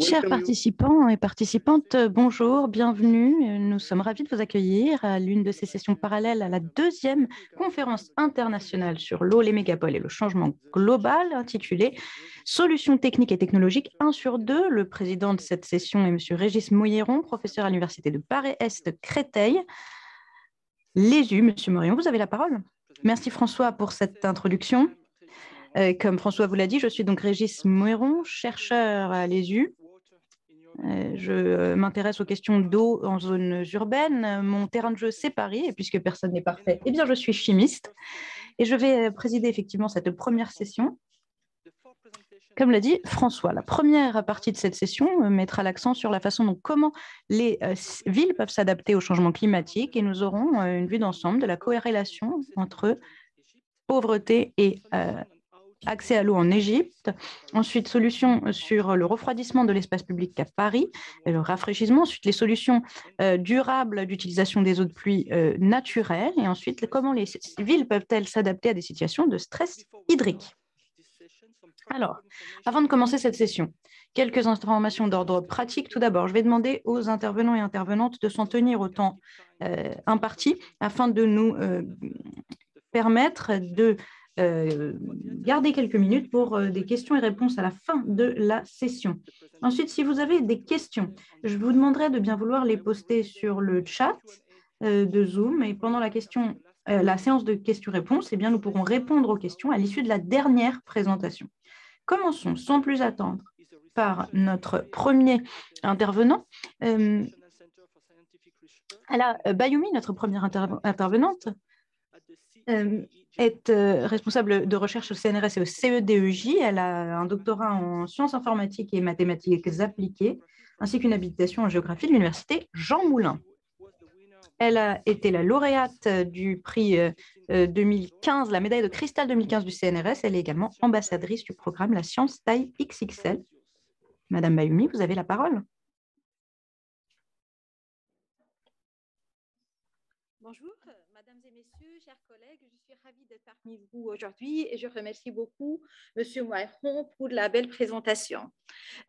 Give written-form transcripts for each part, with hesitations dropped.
Chers participants et participantes, bonjour, bienvenue. Nous sommes ravis de vous accueillir à l'une de ces sessions parallèles à la deuxième conférence internationale sur l'eau, les mégapoles et le changement global intitulée Solutions techniques et technologiques 1 sur 2. Le président de cette session est M. Régis Mouilleron, professeur à l'Université de Paris-Est Créteil. L'ESU, M. Mouilleron, vous avez la parole. Merci François pour cette introduction. Comme François vous l'a dit, je suis donc Régis Mouilleron, chercheur à l'ESU. Je m'intéresse aux questions d'eau en zones urbaines. Mon terrain de jeu, c'est Paris, et puisque personne n'est parfait, eh bien, je suis chimiste. Et je vais présider effectivement cette première session. Comme l'a dit François, la première partie de cette session mettra l'accent sur la façon dont comment les villes peuvent s'adapter au changement climatique, et nous aurons une vue d'ensemble de la corrélation entre pauvreté et accès à l'eau en Égypte. Ensuite, solutions sur le refroidissement de l'espace public à Paris et le rafraîchissement. Ensuite, les solutions durables d'utilisation des eaux de pluie naturelles. Et ensuite, comment les villes peuvent-elles s'adapter à des situations de stress hydrique. Alors, avant de commencer cette session, quelques informations d'ordre pratique. Tout d'abord, je vais demander aux intervenants et intervenantes de s'en tenir au temps imparti afin de nous permettre de garder quelques minutes pour des questions et réponses à la fin de la session. Ensuite, si vous avez des questions, je vous demanderai de bien vouloir les poster sur le chat de Zoom, et pendant la séance de questions-réponses, eh bien, nous pourrons répondre aux questions à l'issue de la dernière présentation. Commençons sans plus attendre par notre premier intervenant. Bayoumi, notre première intervenante, est responsable de recherche au CNRS et au CEDEJ. Elle a un doctorat en sciences informatiques et mathématiques appliquées, ainsi qu'une habilitation en géographie de l'université Jean Moulin. Elle a été la lauréate du prix 2015, la médaille de cristal 2015 du CNRS. Elle est également ambassadrice du programme La Science Taille XXL. Madame Bayoumi, vous avez la parole. Bonjour, mesdames et messieurs, chers collègues, je suis ravie d'être parmi vous aujourd'hui et je remercie beaucoup Monsieur Moiron pour la belle présentation.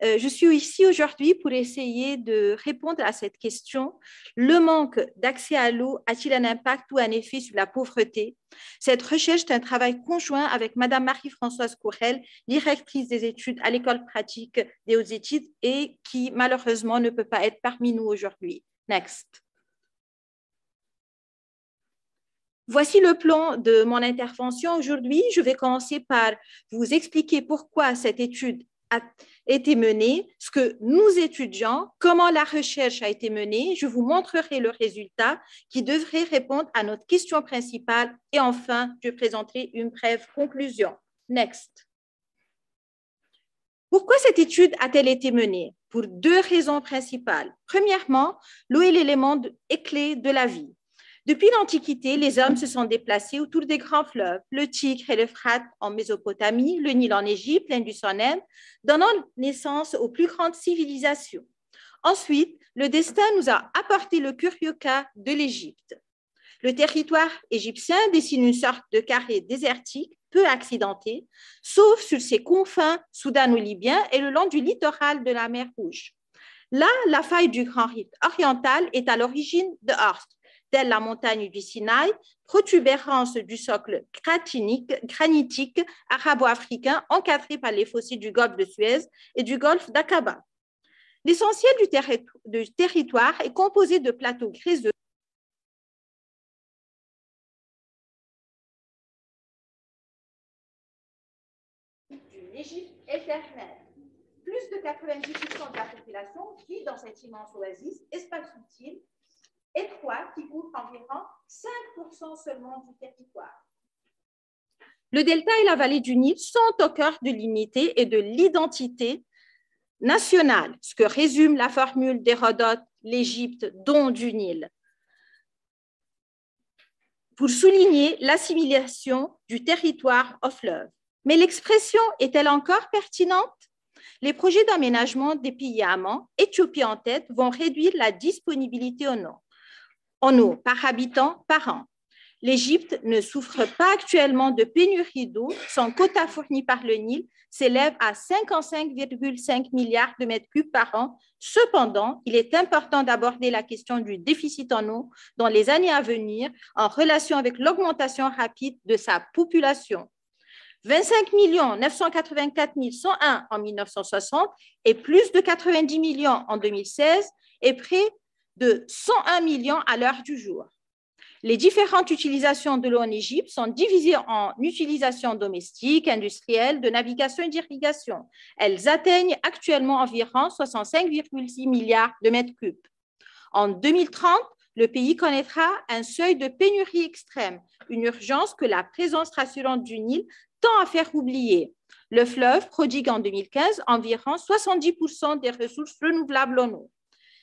Je suis ici aujourd'hui pour essayer de répondre à cette question. Le manque d'accès à l'eau a-t-il un impact ou un effet sur la pauvreté? Cette recherche est un travail conjoint avec Madame Marie-Françoise Courel, directrice des études à l'école pratique des hautes études et qui malheureusement ne peut pas être parmi nous aujourd'hui. Next. Voici le plan de mon intervention aujourd'hui. Je vais commencer par vous expliquer pourquoi cette étude a été menée, ce que nous étudions, comment la recherche a été menée. Je vous montrerai le résultat qui devrait répondre à notre question principale et enfin, je présenterai une brève conclusion. Next. Pourquoi cette étude a-t-elle été menée? Pour deux raisons principales. Premièrement, l'eau est l'élément clé de la vie. Depuis l'Antiquité, les hommes se sont déplacés autour des grands fleuves, le Tigre et l'Euphrate en Mésopotamie, le Nil en Égypte, l'Indus en Inde, donnant naissance aux plus grandes civilisations. Ensuite, le destin nous a apporté le curieux cas de l'Égypte. Le territoire égyptien dessine une sorte de carré désertique, peu accidenté, sauf sur ses confins soudano-libyens et le long du littoral de la mer Rouge. Là, la faille du Grand Rift oriental est à l'origine de Horst, telle la montagne du Sinaï, protubérance du socle granitique arabo-africain encadré par les fossiles du golfe de Suez et du golfe d'Aqaba. L'essentiel du territoire est composé de plateaux gréseux d'une Égypte éternelle. Plus de 90% de la population vit dans cette immense oasis, espace utile, étroit qui couvre environ 5% seulement du territoire. Le delta et la vallée du Nil sont au cœur de l'unité et de l'identité nationale, ce que résume la formule d'Hérodote, l'Égypte, don du Nil, pour souligner l'assimilation du territoire au fleuve. Mais l'expression est-elle encore pertinente? Les projets d'aménagement des pays amants, Éthiopie en tête, vont réduire la disponibilité en eau par habitant par an. L'Égypte ne souffre pas actuellement de pénurie d'eau. Son quota fourni par le Nil s'élève à 55,5 milliards de mètres cubes par an. Cependant, il est important d'aborder la question du déficit en eau dans les années à venir en relation avec l'augmentation rapide de sa population. 25 984 101 en 1960 et plus de 90 millions en 2016 et près de 101 millions à l'heure du jour. Les différentes utilisations de l'eau en Égypte sont divisées en utilisations domestiques, industrielles, de navigation et d'irrigation. Elles atteignent actuellement environ 65,6 milliards de mètres cubes. En 2030, le pays connaîtra un seuil de pénurie extrême, une urgence que la présence rassurante du Nil tend à faire oublier. Le fleuve prodigue en 2015 environ 70% des ressources renouvelables en eau.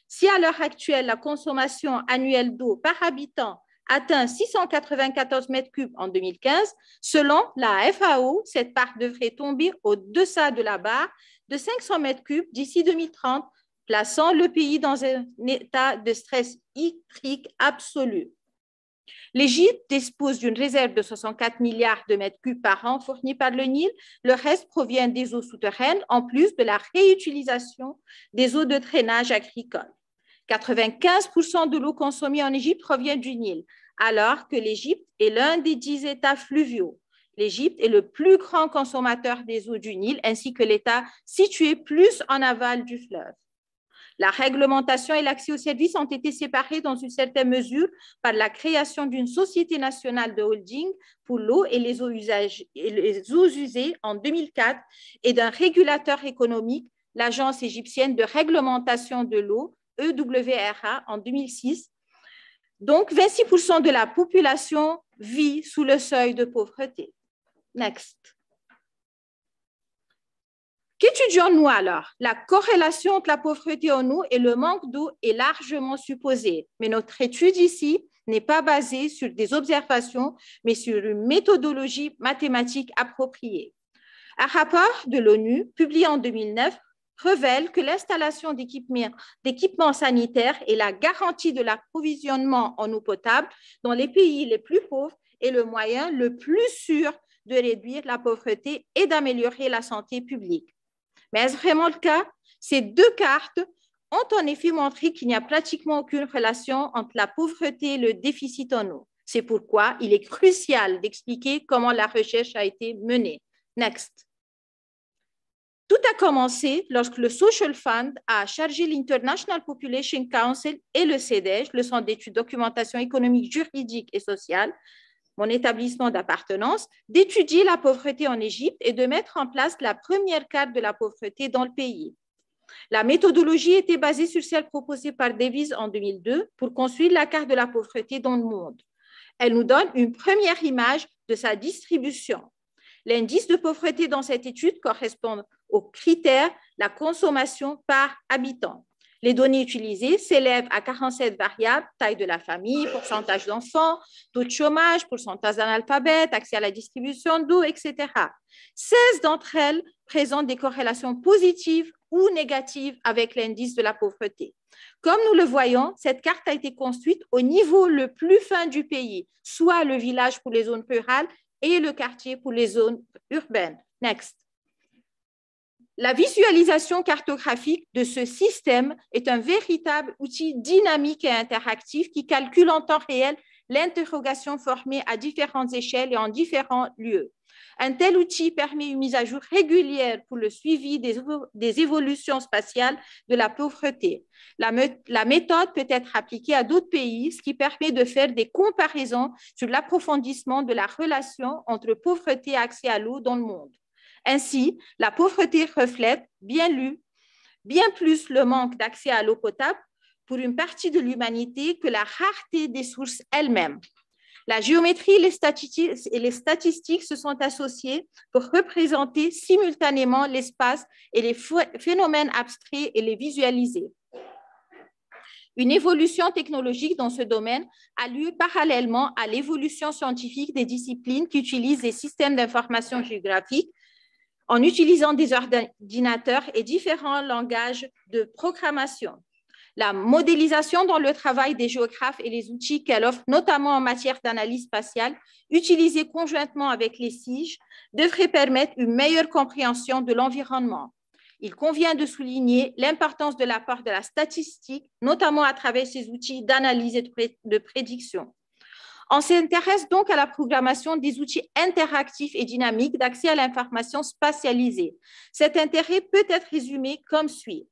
Si à l'heure actuelle, la consommation annuelle d'eau par habitant atteint 694 mètres cubes en 2015, selon la FAO, cette part devrait tomber au-deçà de la barre de 500 mètres cubes d'ici 2030, plaçant le pays dans un état de stress hydrique absolu. L'Égypte dispose d'une réserve de 64 milliards de mètres cubes par an fournis par le Nil. Le reste provient des eaux souterraines, en plus de la réutilisation des eaux de drainage agricole. 95% de l'eau consommée en Égypte provient du Nil, alors que l'Égypte est l'un des 10 États fluviaux. L'Égypte est le plus grand consommateur des eaux du Nil, ainsi que l'État situé plus en aval du fleuve. La réglementation et l'accès aux services ont été séparés dans une certaine mesure par la création d'une société nationale de holding pour l'eau et les eaux usées en 2004 et d'un régulateur économique, l'Agence égyptienne de réglementation de l'eau, EWRA, en 2006. Donc, 26% de la population vit sous le seuil de pauvreté. Next. Qu'étudions-nous alors? La corrélation entre la pauvreté en eau et le manque d'eau est largement supposée, mais notre étude ici n'est pas basée sur des observations, mais sur une méthodologie mathématique appropriée. Un rapport de l'ONU, publié en 2009, révèle que l'installation d'équipements sanitaires et la garantie de l'approvisionnement en eau potable dans les pays les plus pauvres est le moyen le plus sûr de réduire la pauvreté et d'améliorer la santé publique. Mais est-ce vraiment le cas? Ces deux cartes ont en effet montré qu'il n'y a pratiquement aucune relation entre la pauvreté et le déficit en eau. C'est pourquoi il est crucial d'expliquer comment la recherche a été menée. Next. Tout a commencé lorsque le Social Fund a chargé l'International Population Council et le CEDEJ, le Centre d'études documentation économique, juridique et sociale, mon établissement d'appartenance, d'étudier la pauvreté en Égypte et de mettre en place la première carte de la pauvreté dans le pays. La méthodologie était basée sur celle proposée par Davis en 2002 pour construire la carte de la pauvreté dans le monde. Elle nous donne une première image de sa distribution. L'indice de pauvreté dans cette étude correspond au critère la consommation par habitant. Les données utilisées s'élèvent à 47 variables, taille de la famille, pourcentage d'enfants, taux de chômage, pourcentage d'analphabètes, accès à la distribution d'eau, etc. 16 d'entre elles présentent des corrélations positives ou négatives avec l'indice de la pauvreté. Comme nous le voyons, cette carte a été construite au niveau le plus fin du pays, soit le village pour les zones rurales et le quartier pour les zones urbaines. Next. La visualisation cartographique de ce système est un véritable outil dynamique et interactif qui calcule en temps réel l'interrogation formée à différentes échelles et en différents lieux. Un tel outil permet une mise à jour régulière pour le suivi des évolutions spatiales de la pauvreté. La méthode peut être appliquée à d'autres pays, ce qui permet de faire des comparaisons sur l'approfondissement de la relation entre pauvreté et accès à l'eau dans le monde. Ainsi, la pauvreté reflète bien plus le manque d'accès à l'eau potable pour une partie de l'humanité que la rareté des sources elles-mêmes. La géométrie et les statistiques se sont associées pour représenter simultanément l'espace et les phénomènes abstraits et les visualiser. Une évolution technologique dans ce domaine a lieu parallèlement à l'évolution scientifique des disciplines qui utilisent des systèmes d'information géographique en utilisant des ordinateurs et différents langages de programmation. La modélisation dans le travail des géographes et les outils qu'elle offre, notamment en matière d'analyse spatiale, utilisés conjointement avec les SIG, devrait permettre une meilleure compréhension de l'environnement. Il convient de souligner l'importance de l'apport de la statistique, notamment à travers ces outils d'analyse et de prédiction. On s'intéresse donc à la programmation des outils interactifs et dynamiques d'accès à l'information spatialisée. Cet intérêt peut être résumé comme suit.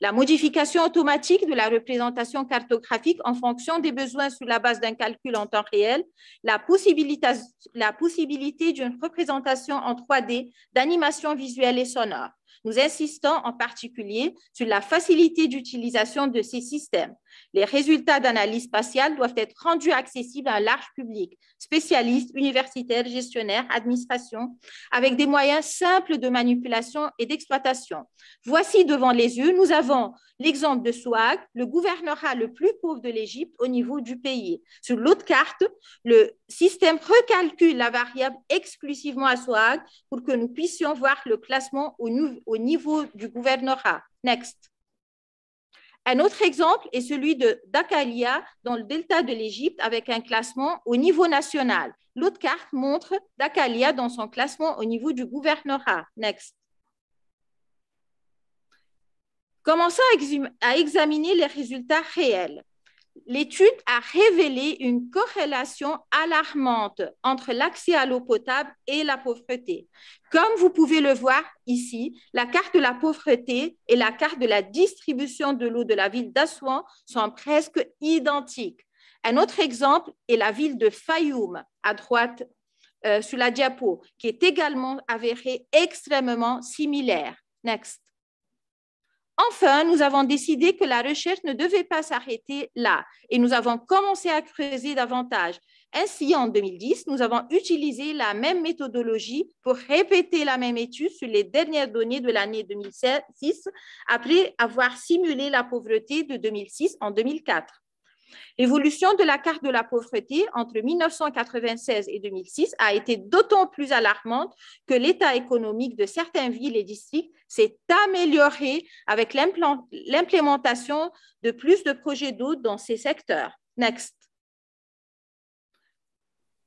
La modification automatique de la représentation cartographique en fonction des besoins sur la base d'un calcul en temps réel, la possibilité d'une représentation en 3D d'animation visuelle et sonore. Nous insistons en particulier sur la facilité d'utilisation de ces systèmes. Les résultats d'analyse spatiale doivent être rendus accessibles à un large public, spécialistes, universitaires, gestionnaires, administration, avec des moyens simples de manipulation et d'exploitation. Voici devant les yeux, nous avons l'exemple de Souag, le gouvernorat le plus pauvre de l'Égypte au niveau du pays. Sur l'autre carte, le système recalcule la variable exclusivement à Souag pour que nous puissions voir le classement au niveau du gouvernorat. Next. Un autre exemple est celui de Dakalia dans le delta de l'Égypte avec un classement au niveau national. L'autre carte montre Dakalia dans son classement au niveau du gouvernorat. Next. Commençons à examiner les résultats réels. L'étude a révélé une corrélation alarmante entre l'accès à l'eau potable et la pauvreté. Comme vous pouvez le voir ici, la carte de la pauvreté et la carte de la distribution de l'eau de la ville d'Assouan sont presque identiques. Un autre exemple est la ville de Fayoum, à droite sur la diapo, qui est également avérée extrêmement similaire. Next. Enfin, nous avons décidé que la recherche ne devait pas s'arrêter là et nous avons commencé à creuser davantage. Ainsi, en 2010, nous avons utilisé la même méthodologie pour répéter la même étude sur les dernières données de l'année 2006 après avoir simulé la pauvreté de 2006 en 2004. L'évolution de la carte de la pauvreté entre 1996 et 2006 a été d'autant plus alarmante que l'état économique de certaines villes et districts s'est amélioré avec l'implémentation de plus de projets d'eau dans ces secteurs. Next.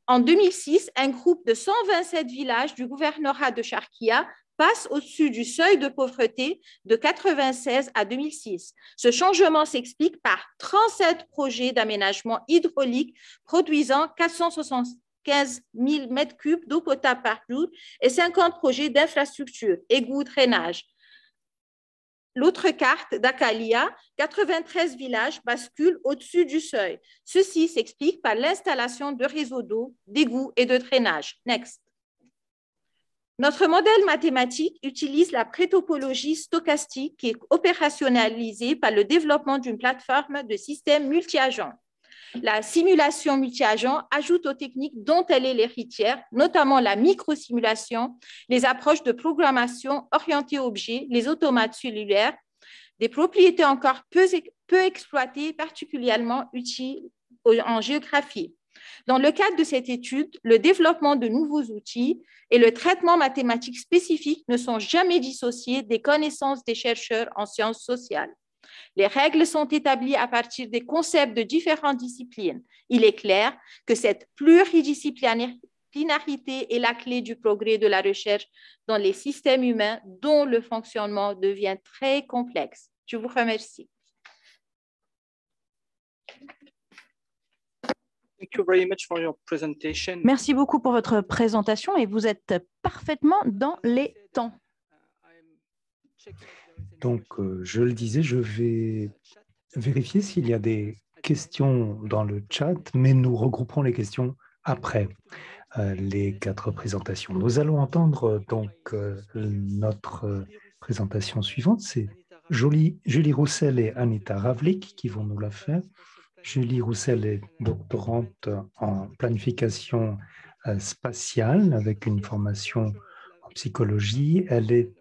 En 2006, un groupe de 127 villages du gouvernorat de Sharqiya passe au-dessus du seuil de pauvreté de 1996 à 2006. Ce changement s'explique par 37 projets d'aménagement hydraulique produisant 475 000 m3 d'eau potable par jour et 50 projets d'infrastructures, égouts, drainage. L'autre carte d'Akalia, 93 villages basculent au-dessus du seuil. Ceci s'explique par l'installation de réseaux d'eau, d'égouts et de drainage. Next. Notre modèle mathématique utilise la prétopologie stochastique qui est opérationnalisée par le développement d'une plateforme de systèmes multi-agents. La simulation multi-agent ajoute aux techniques dont elle est l'héritière, notamment la microsimulation, les approches de programmation orientées objets, les automates cellulaires, des propriétés encore peu exploitées, particulièrement utiles en géographie. Dans le cadre de cette étude, le développement de nouveaux outils et le traitement mathématique spécifique ne sont jamais dissociés des connaissances des chercheurs en sciences sociales. Les règles sont établies à partir des concepts de différentes disciplines. Il est clair que cette pluridisciplinarité est la clé du progrès de la recherche dans les systèmes humains dont le fonctionnement devient très complexe. Je vous remercie. Merci beaucoup pour votre présentation et vous êtes parfaitement dans les temps. Donc, je le disais, je vais vérifier s'il y a des questions dans le chat, mais nous regrouperons les questions après les 4 présentations. Nous allons entendre donc notre présentation suivante. C'est Julie Roussel et Anita Ravlik qui vont nous la faire. Julie Roussel est doctorante en planification spatiale avec une formation en psychologie. Elle est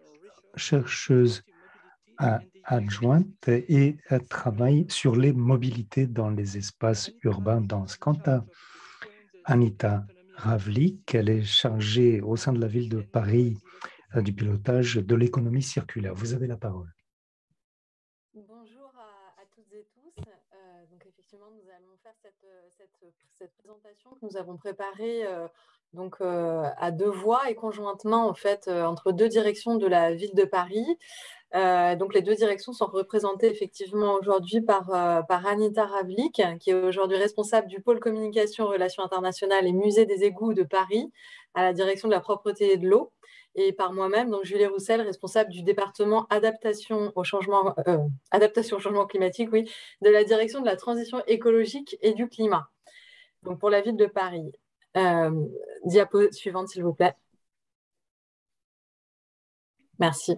chercheuse adjointe et elle travaille sur les mobilités dans les espaces urbains denses. Quant à Anita Ravlik, elle est chargée au sein de la ville de Paris du pilotage de l'économie circulaire. Vous avez la parole. Bonjour à toutes et tous. Donc effectivement, nous allons faire cette présentation que nous avons préparée à 2 voix et conjointement en fait entre 2 directions de la ville de Paris. Donc, les deux directions sont représentées effectivement aujourd'hui par Anita Ravlik, qui est aujourd'hui responsable du pôle communication, relations internationales et musée des égouts de Paris, à la direction de la propreté et de l'eau, et par moi-même, donc Julie Roussel, responsable du département adaptation au changement climatique, oui, de la direction de la transition écologique et du climat, donc pour la ville de Paris. Diapo suivante, s'il vous plaît. Merci.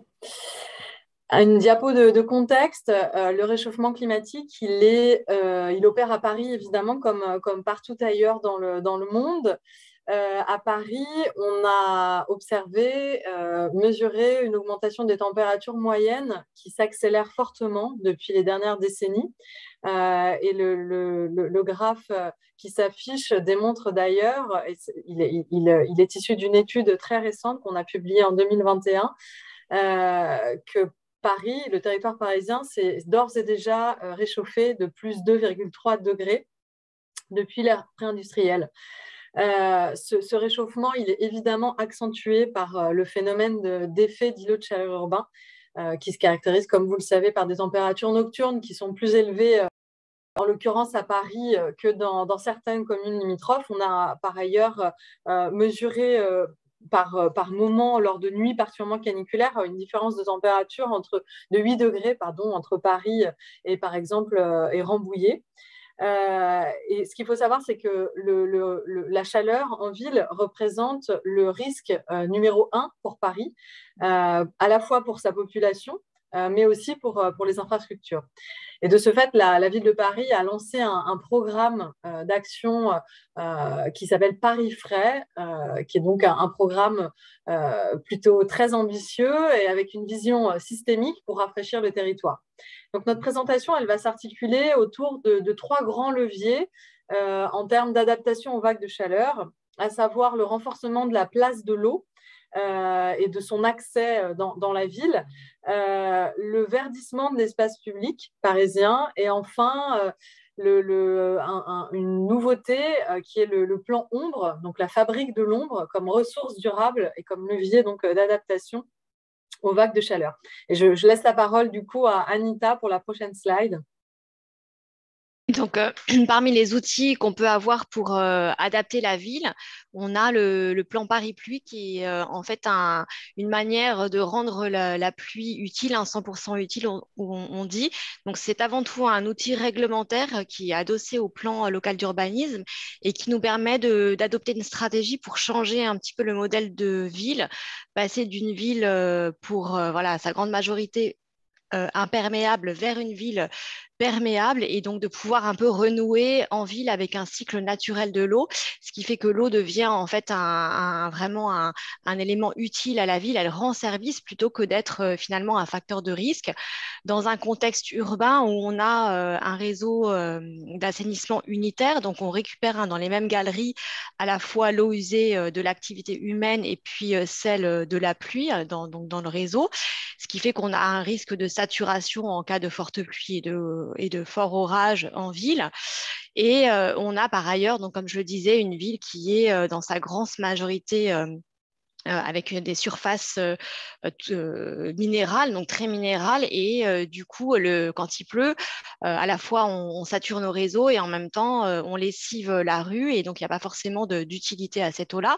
Une diapo de contexte. Le réchauffement climatique, il opère à Paris, évidemment, comme partout ailleurs dans le monde. À Paris, on a observé, mesuré une augmentation des températures moyennes qui s'accélère fortement depuis les dernières décennies. Et le graphe qui s'affiche démontre d'ailleurs, il est issu d'une étude très récente qu'on a publiée en 2021, que Paris, le territoire parisien, s'est d'ores et déjà réchauffé de plus 2,3 degrés depuis l'ère pré-industrielle. Ce réchauffement, il est évidemment accentué par le phénomène d'effet d'îlot de chaleur urbain, qui se caractérise, comme vous le savez, par des températures nocturnes qui sont plus élevées, en l'occurrence à Paris, que dans certaines communes limitrophes. On a par ailleurs mesuré par moment, lors de nuits particulièrement caniculaires, une différence de température de 8 degrés entre Paris et, par exemple, et Rambouillet. Et ce qu'il faut savoir, c'est que la chaleur en ville représente le risque numéro 1 pour Paris, à la fois pour sa population, mais aussi pour les infrastructures. Et de ce fait, la ville de Paris a lancé un programme d'action qui s'appelle Paris Frais, qui est donc un programme plutôt très ambitieux et avec une vision systémique pour rafraîchir le territoire. Donc, notre présentation, elle va s'articuler autour de 3 grands leviers en termes d'adaptation aux vagues de chaleur, à savoir le renforcement de la place de l'eau et de son accès dans la ville, le verdissement de l'espace public parisien et enfin une nouveauté qui est le plan ombre, donc la fabrique de l'ombre comme ressource durable et comme levier d'adaptation aux vagues de chaleur. Et je laisse la parole du coup à Anita pour la prochaine slide. Donc, parmi les outils qu'on peut avoir pour adapter la ville, on a le plan Paris Pluie qui est en fait une manière de rendre la pluie utile, 100% utile, on dit. Donc, c'est avant tout un outil réglementaire qui est adossé au plan local d'urbanisme et qui nous permet d'adopter une stratégie pour changer un petit peu le modèle de ville, passer d'une ville pour sa grande majorité imperméable vers une ville perméable et donc de pouvoir un peu renouer en ville avec un cycle naturel de l'eau, ce qui fait que l'eau devient en fait vraiment un élément utile à la ville. Elle rend service plutôt que d'être finalement un facteur de risque dans un contexte urbain où on a un réseau d'assainissement unitaire. Donc, on récupère dans les mêmes galeries à la fois l'eau usée de l'activité humaine et puis celle de la pluie dans le réseau, ce qui fait qu'on a un risque de saturation en cas de forte pluie et de fort orage en ville. Et on a par ailleurs, donc, comme je le disais, une ville qui est dans sa grande majorité avec des surfaces minérales, donc très minérales, et du coup, quand il pleut, à la fois on sature nos réseaux et en même temps on lessive la rue, et donc il n'y a pas forcément d'utilité à cette eau-là.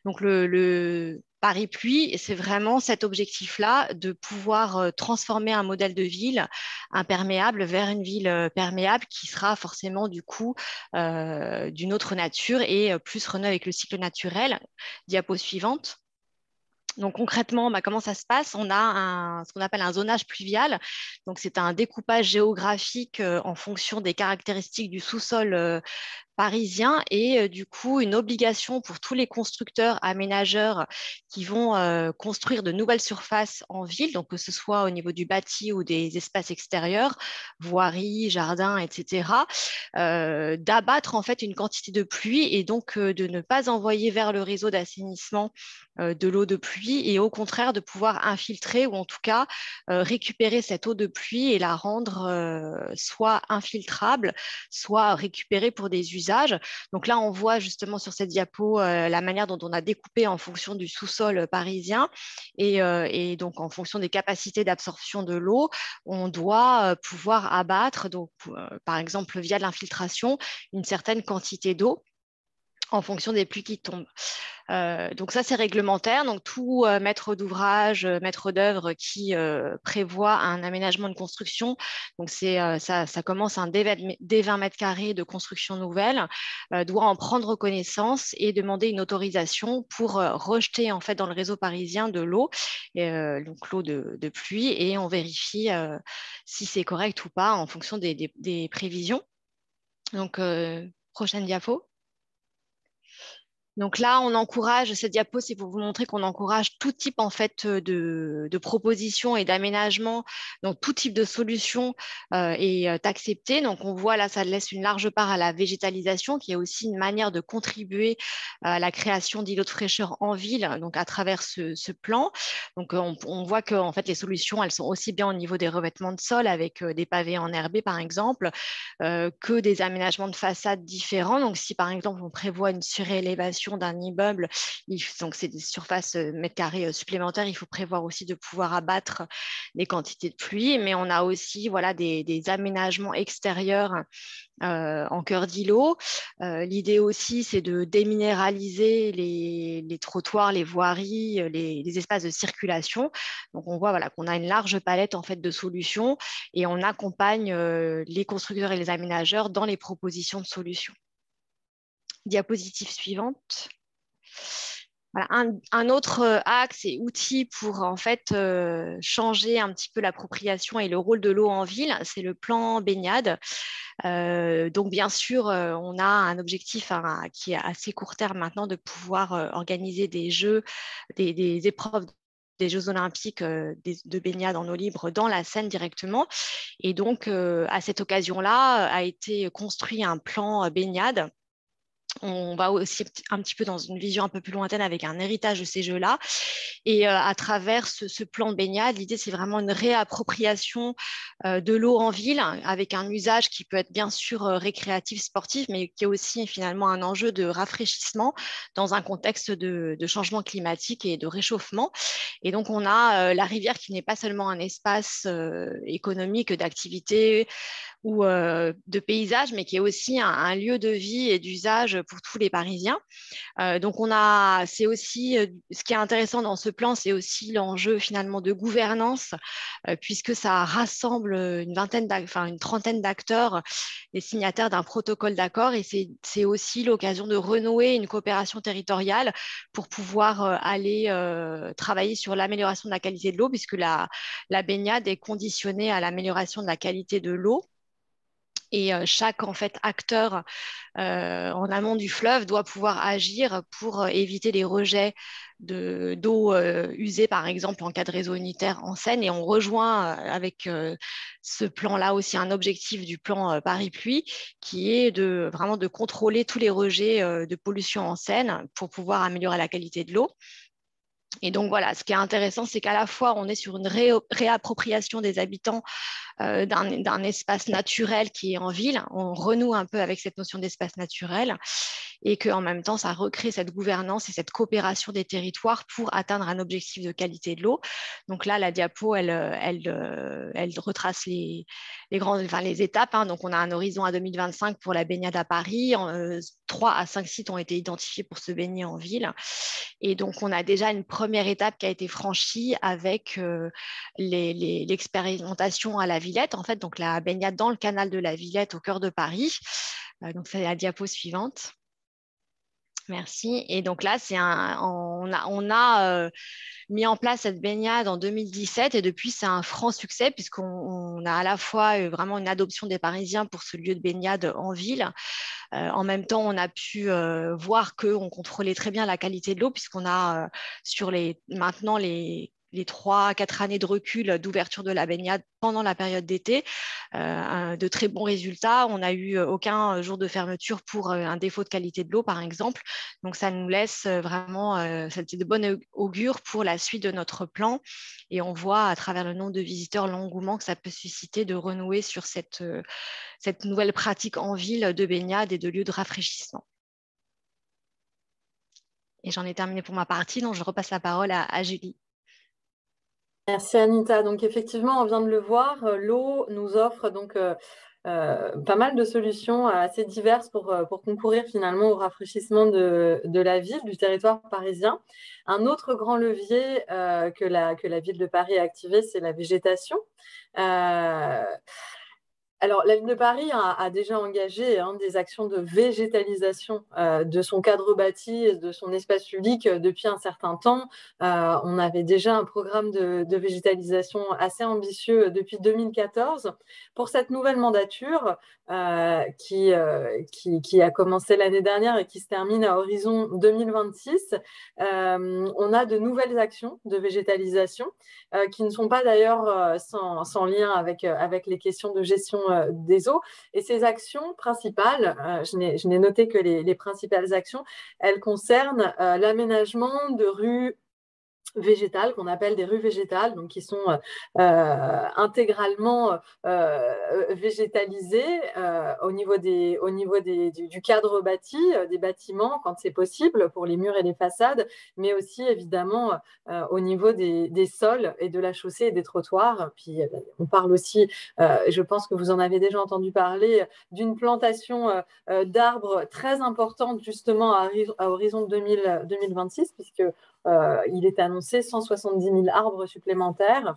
Donc le Paris Pluie, c'est vraiment cet objectif-là de pouvoir transformer un modèle de ville imperméable vers une ville perméable qui sera forcément du coup d'une autre nature et plus renouée avec le cycle naturel. Diapo suivante. Donc concrètement, comment ça se passe? On a ce qu'on appelle un zonage pluvial. Donc c'est un découpage géographique en fonction des caractéristiques du sous-sol parisien et du coup une obligation pour tous les constructeurs, aménageurs qui vont construire de nouvelles surfaces en ville, donc que ce soit au niveau du bâti ou des espaces extérieurs, voiries, jardins, etc., d'abattre en fait une quantité de pluie et donc de ne pas envoyer vers le réseau d'assainissement de l'eau de pluie et au contraire de pouvoir infiltrer ou en tout cas récupérer cette eau de pluie et la rendre soit infiltrable, soit récupérée pour des usages d'usage. Donc là, on voit justement sur cette diapo la manière dont on a découpé en fonction du sous-sol parisien et donc en fonction des capacités d'absorption de l'eau, on doit pouvoir abattre, donc, par exemple via l'infiltration, une certaine quantité d'eau en fonction des pluies qui tombent. Donc ça, c'est réglementaire. Donc tout maître d'ouvrage, maître d'œuvre qui prévoit un aménagement de construction, donc ça commence dès 20 mètres carrés de construction nouvelle, doit en prendre connaissance et demander une autorisation pour rejeter en fait dans le réseau parisien de l'eau, donc l'eau de pluie, et on vérifie si c'est correct ou pas en fonction des prévisions. Donc prochaine diapo. Donc là, on encourage, cette diapo, c'est pour vous montrer qu'on encourage tout type en fait de propositions et d'aménagements, donc tout type de solution est accepté. Donc on voit là, ça laisse une large part à la végétalisation, qui est aussi une manière de contribuer à la création d'îlots de fraîcheur en ville, donc à travers ce plan. Donc on voit que en fait les solutions, elles sont aussi bien au niveau des revêtements de sol avec des pavés enherbés par exemple, que des aménagements de façade différents. Donc si par exemple on prévoit une surélévation d'un immeuble, donc c'est des surfaces mètres carrés supplémentaires, il faut prévoir aussi de pouvoir abattre des quantités de pluie, mais on a aussi voilà, des aménagements extérieurs en cœur d'îlot. L'idée aussi, c'est de déminéraliser les trottoirs, les voiries, les espaces de circulation. Donc on voit voilà, qu'on a une large palette en fait, de solutions et on accompagne les constructeurs et les aménageurs dans les propositions de solutions. Diapositive suivante. Voilà, un autre axe et outil pour en fait changer un petit peu l'appropriation et le rôle de l'eau en ville, c'est le plan baignade. Donc bien sûr, on a un objectif qui est assez court terme maintenant de pouvoir organiser des jeux, des épreuves des Jeux olympiques de baignade en eau libre dans la Seine directement. Et donc, à cette occasion-là, a été construit un plan baignade. On va aussi un petit peu dans une vision un peu plus lointaine avec un héritage de ces jeux-là. Et à travers ce plan de baignade, l'idée, c'est vraiment une réappropriation de l'eau en ville avec un usage qui peut être bien sûr récréatif, sportif, mais qui est aussi finalement un enjeu de rafraîchissement dans un contexte de changement climatique et de réchauffement. Et donc, on a la rivière qui n'est pas seulement un espace économique d'activité ou de paysage, mais qui est aussi un lieu de vie et d'usage pour tous les Parisiens. Donc, c'est aussi, ce qui est intéressant dans ce plan, c'est aussi l'enjeu finalement de gouvernance, puisque ça rassemble une trentaine d'acteurs, les signataires d'un protocole d'accord, et c'est aussi l'occasion de renouer une coopération territoriale pour pouvoir aller travailler sur l'amélioration de la qualité de l'eau, puisque la baignade est conditionnée à l'amélioration de la qualité de l'eau. Et chaque en fait, acteur en amont du fleuve doit pouvoir agir pour éviter les rejets d'eau usée, par exemple, en cas de réseau unitaire en Seine. Et on rejoint avec ce plan-là aussi un objectif du plan Paris Pluie, qui est vraiment de contrôler tous les rejets de pollution en Seine pour pouvoir améliorer la qualité de l'eau. Et donc voilà, ce qui est intéressant, c'est qu'à la fois, on est sur une réappropriation des habitants d'un espace naturel qui est en ville. On renoue un peu avec cette notion d'espace naturel et qu'en même temps, ça recrée cette gouvernance et cette coopération des territoires pour atteindre un objectif de qualité de l'eau. Donc là, la diapo, elle retrace les étapes. Hein. Donc on a un horizon à 2025 pour la baignade à Paris. 3 à 5 sites ont été identifiés pour se baigner en ville. Et donc, on a déjà une première étape qui a été franchie avec l'expérimentation à la Villette, en fait, donc la baignade dans le canal de la Villette au cœur de Paris. Donc, c'est la diapo suivante. Merci. Et donc là, on a mis en place cette baignade en 2017 et depuis, c'est un franc succès puisqu'on a à la fois vraiment une adoption des Parisiens pour ce lieu de baignade en ville. En même temps, on a pu voir qu'on contrôlait très bien la qualité de l'eau puisqu'on a maintenant les les 3 à 4 années de recul d'ouverture de la baignade pendant la période d'été, de très bons résultats. On n'a eu aucun jour de fermeture pour un défaut de qualité de l'eau, par exemple. Donc, ça nous laisse vraiment c'est de bonne augure pour la suite de notre plan. Et on voit à travers le nombre de visiteurs l'engouement que ça peut susciter de renouer sur cette nouvelle pratique en ville de baignade et de lieux de rafraîchissement. Et j'en ai terminé pour ma partie, donc je repasse la parole à Julie. Merci Anita. Donc effectivement, on vient de le voir, l'eau nous offre donc pas mal de solutions assez diverses pour concourir finalement au rafraîchissement de la ville, du territoire parisien. Un autre grand levier que la ville de Paris a activé, c'est la végétation. Alors, la ville de Paris a déjà engagé des actions de végétalisation de son cadre bâti et de son espace public depuis un certain temps. On avait déjà un programme de végétalisation assez ambitieux depuis 2014. Pour cette nouvelle mandature qui a commencé l'année dernière et qui se termine à horizon 2026, on a de nouvelles actions de végétalisation qui ne sont pas d'ailleurs sans lien avec les questions de gestion des eaux. Et ces actions principales, je n'ai noté que les principales actions, elles concernent l'aménagement de rues végétales, qu'on appelle des rues végétales, donc qui sont intégralement végétalisées au niveau du cadre bâti, des bâtiments quand c'est possible pour les murs et les façades, mais aussi évidemment au niveau des sols et de la chaussée et des trottoirs. Puis on parle aussi, je pense que vous en avez déjà entendu parler, d'une plantation d'arbres très importante justement à horizon 2026, puisque il est annoncé 170 000 arbres supplémentaires,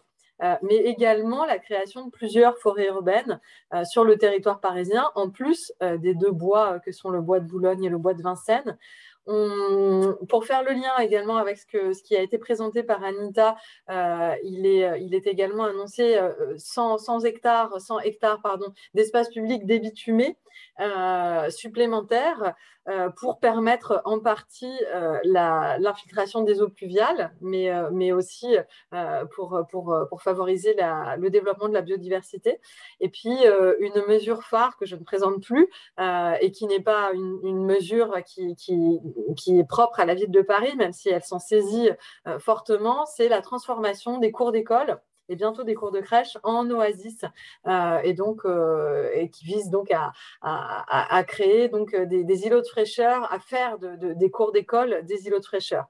mais également la création de plusieurs forêts urbaines sur le territoire parisien, en plus des 2 bois que sont le bois de Boulogne et le bois de Vincennes. Pour faire le lien également avec ce qui a été présenté par Anita, il est également annoncé 100 hectares d'espace public débitumé supplémentaires pour permettre en partie l'infiltration des eaux pluviales, mais aussi pour favoriser le développement de la biodiversité. Et puis, une mesure phare que je ne présente plus et qui n'est pas une mesure qui est propre à la ville de Paris, même si elle s'en saisit fortement, c'est la transformation des cours d'école et bientôt des cours de crèche en oasis, et qui vise donc à créer donc des îlots de fraîcheur, à faire des cours d'école des îlots de fraîcheur.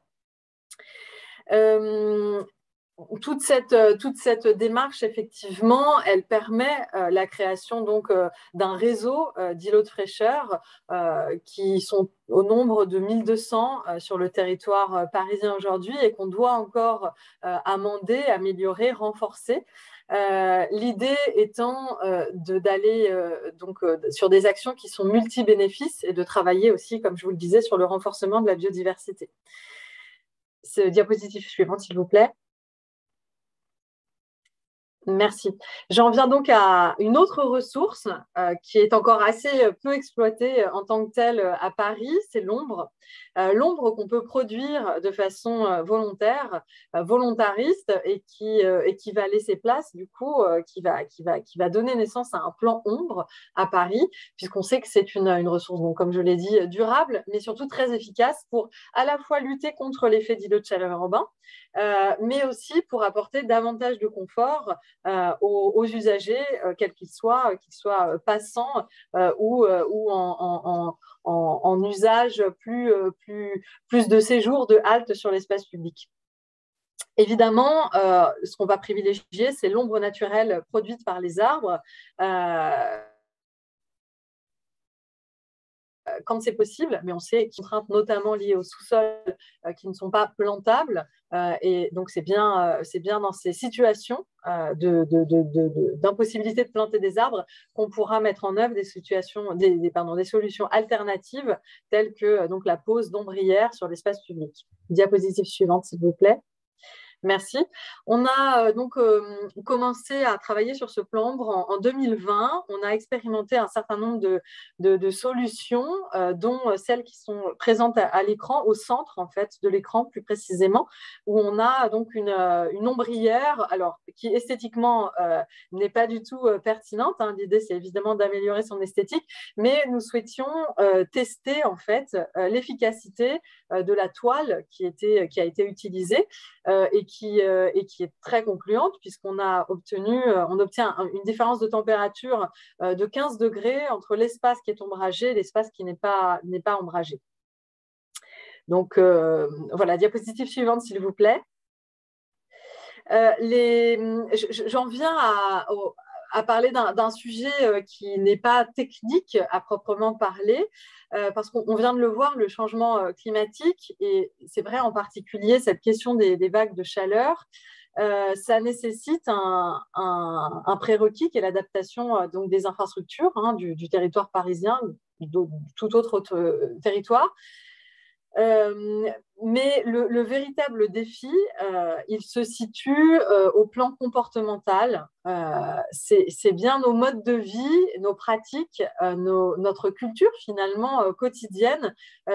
Toute cette démarche, effectivement, elle permet la création donc d'un réseau d'îlots de fraîcheur qui sont au nombre de 1200 sur le territoire parisien aujourd'hui et qu'on doit encore amender, améliorer, renforcer. L'idée étant d'aller sur des actions qui sont multi-bénéfices et de travailler aussi, comme je vous le disais, sur le renforcement de la biodiversité. Diapositive suivante, s'il vous plaît. Merci. J'en viens donc à une autre ressource qui est encore assez peu exploitée en tant que telle à Paris, c'est l'ombre. L'ombre qu'on peut produire de façon volontaire, volontariste et qui va laisser place, du coup, qui va donner naissance à un plan ombre à Paris, puisqu'on sait que c'est une ressource, donc, comme je l'ai dit, durable, mais surtout très efficace pour à la fois lutter contre l'effet d'îlot de chaleur urbain, mais aussi pour apporter davantage de confort aux usagers, quels qu'ils soient passants ou en usage plus de séjours, de halte sur l'espace public. Évidemment, ce qu'on va privilégier, c'est l'ombre naturelle produite par les arbres. Quand c'est possible, mais on sait qu'il y a des contraintes notamment liées au sous-sol qui ne sont pas plantables. Et donc, c'est bien dans ces situations d'impossibilité de planter des arbres qu'on pourra mettre en œuvre des solutions alternatives telles que donc, la pose d'ombrières sur l'espace public. Diapositive suivante, s'il vous plaît. Merci. On a donc commencé à travailler sur ce plan en 2020. On a expérimenté un certain nombre de solutions, dont celles qui sont présentes à l'écran, au centre en fait de l'écran plus précisément, où on a donc une ombrière, alors qui esthétiquement n'est pas du tout pertinente. Hein. L'idée, c'est évidemment d'améliorer son esthétique, mais nous souhaitions tester en fait l'efficacité de la toile qui a été utilisée et qui est très concluante puisqu'on obtient une différence de température de 15 degrés entre l'espace qui est ombragé et l'espace qui n'est pas ombragé. Donc voilà, diapositive suivante s'il vous plaît. J'en viens à parler d'un sujet qui n'est pas technique à proprement parler, parce qu'on vient de le voir, le changement climatique, et c'est vrai en particulier cette question des vagues de chaleur, ça nécessite un prérequis qui est l'adaptation donc des infrastructures du territoire parisien, de tout autre territoire. Mais le véritable défi, il se situe au plan comportemental. C'est bien nos modes de vie, nos pratiques, notre culture finalement quotidienne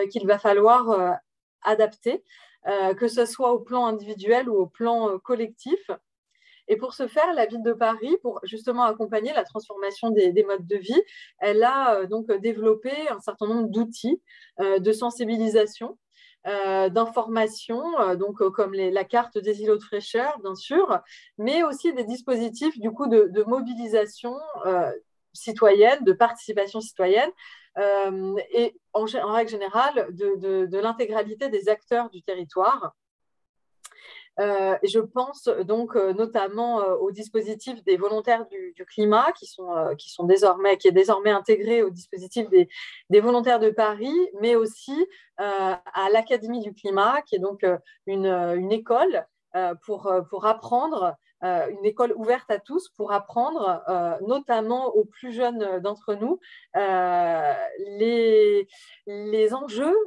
qu'il va falloir adapter, que ce soit au plan individuel ou au plan collectif. Et pour ce faire, la ville de Paris, pour justement accompagner la transformation des modes de vie, elle a donc développé un certain nombre d'outils de sensibilisation, d'information, donc comme la carte des îlots de fraîcheur, bien sûr, mais aussi des dispositifs du coup de mobilisation citoyenne, de participation citoyenne, et en règle générale de l'intégralité des acteurs du territoire. Je pense donc notamment au dispositif des volontaires du climat qui est désormais intégré au dispositif des volontaires de Paris, mais aussi à l'Académie du climat, qui est donc une école pour apprendre, une école ouverte à tous pour apprendre, notamment aux plus jeunes d'entre nous, les enjeux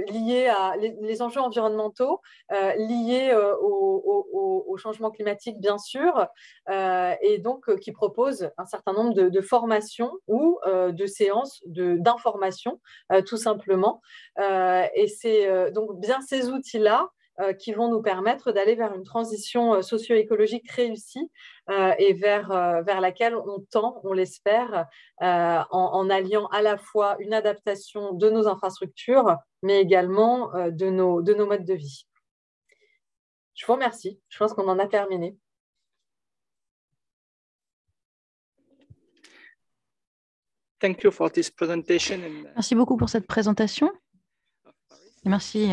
liés à les enjeux environnementaux liés au changement climatique, bien sûr, et donc qui propose un certain nombre de formations ou de séances d'information, tout simplement. Et c'est donc bien ces outils-là qui vont nous permettre d'aller vers une transition socio-écologique réussie et vers laquelle on tend, on l'espère, en alliant à la fois une adaptation de nos infrastructures, mais également de nos modes de vie. Je vous remercie. Je pense qu'on en a terminé. Thank you for this presentation. Merci beaucoup pour cette présentation. Et merci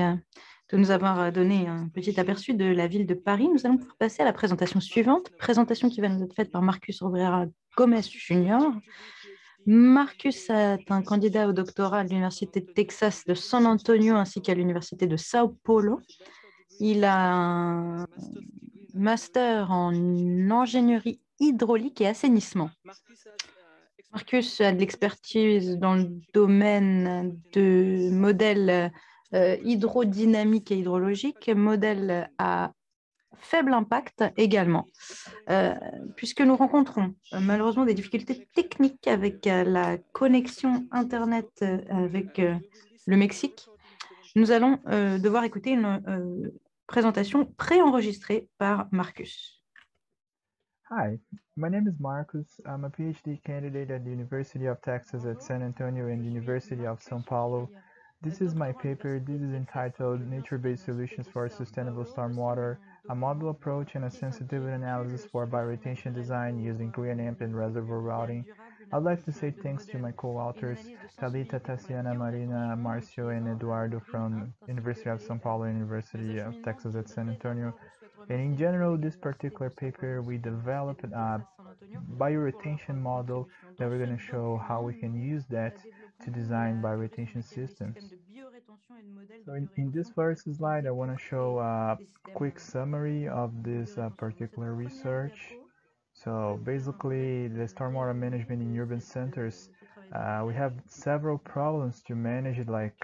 de nous avoir donné un petit aperçu de la ville de Paris. Nous allons passer à la présentation suivante, présentation qui va nous être faite par Marcus Obrera Gomes Jr. Marcus est un candidat au doctorat à l'Université de Texas de San Antonio ainsi qu'à l'Université de Sao Paulo. Il a un master en ingénierie hydraulique et assainissement. Marcus a de l'expertise dans le domaine de modèles hydrodynamiques et hydrologiques, modèles à faible impact également. Puisque nous rencontrons malheureusement des difficultés techniques avec la connexion Internet avec le Mexique, nous allons devoir écouter une présentation préenregistrée par Marcus. Hi, my name is Marcus. I'm a PhD candidate at the University of Texas at San Antonio and the University of São Paulo. This is my paper. This is entitled Nature-Based Solutions for Sustainable Stormwater, a Model Approach and a Sensitivity Analysis for Bioretention Design using GreenAmp and Reservoir Routing. I'd like to say thanks to my co-authors, Thalita, Tassiana, Marina, Marcio, and Eduardo from University of São Paulo and University of Texas at San Antonio. And in general, this particular paper, we developed a bioretention model that we're going to show how we can use that to design bioretention systems. So in this first slide, I want to show a quick summary of this particular research. So basically, the stormwater management in urban centers, we have several problems to manage it, like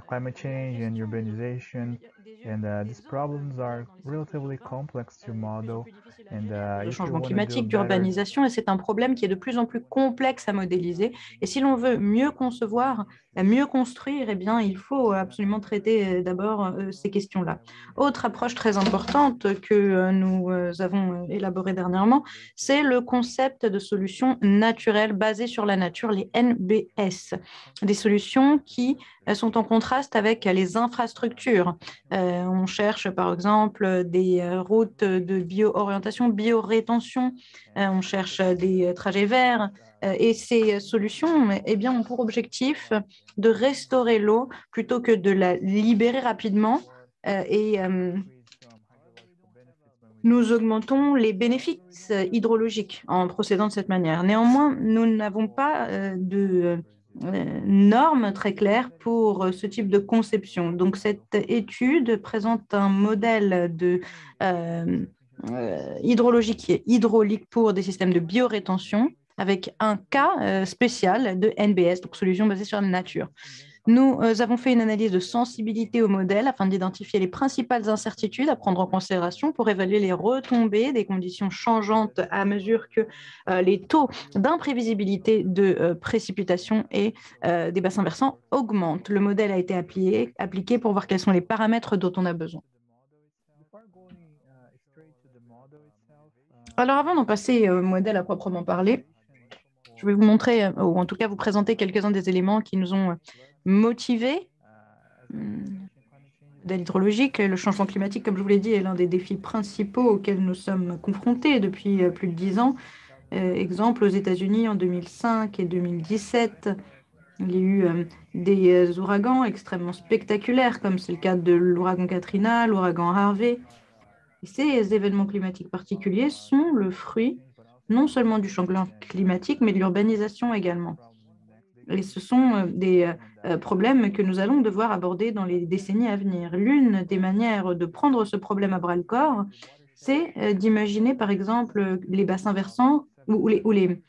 climate change and urbanization, And these problems are relatively complex to model. And Le if you changement want to do a climatique, better d'urbanisation, et c'est un problème qui est de plus en plus complexe à modéliser. Et si l'on veut mieux concevoir, mieux construire, eh bien, il faut absolument traiter d'abord ces questions-là. Autre approche très importante que nous avons élaborée dernièrement, c'est le concept de solutions naturelles basées sur la nature, les NBS, des solutions qui sont en contraste avec les infrastructures. On cherche par exemple des routes de bio-orientation, bio-rétention, on cherche des trajets verts et ces solutions eh bien, ont pour objectif de restaurer l'eau plutôt que de la libérer rapidement et nous augmentons les bénéfices hydrologiques en procédant de cette manière. Néanmoins, nous n'avons pas de normes très claires pour ce type de conception. Donc, cette étude présente un modèle de hydrologie qui est hydraulique pour des systèmes de biorétention avec un cas spécial de NBS, donc solution basée sur la nature. Nous avons fait une analyse de sensibilité au modèle afin d'identifier les principales incertitudes à prendre en considération pour évaluer les retombées des conditions changeantes à mesure que les taux d'imprévisibilité de précipitation et des bassins versants augmentent. Le modèle a été appliqué pour voir quels sont les paramètres dont on a besoin. Alors avant d'en passer au modèle à proprement parler, je vais vous montrer, ou en tout cas vous présenter quelques-uns des éléments qui nous ont motivés. Modèle hydrologique, le changement climatique, comme je vous l'ai dit, est l'un des défis principaux auxquels nous sommes confrontés depuis plus de 10 ans. Exemple, aux États-Unis, en 2005 et 2017, il y a eu des ouragans extrêmement spectaculaires, comme c'est le cas de l'ouragan Katrina, l'ouragan Harvey. Et ces événements climatiques particuliers sont le fruit non seulement du changement climatique, mais de l'urbanisation également. Et ce sont des problèmes que nous allons devoir aborder dans les décennies à venir. L'une des manières de prendre ce problème à bras-le-corps, c'est d'imaginer par exemple les bassins versants ou les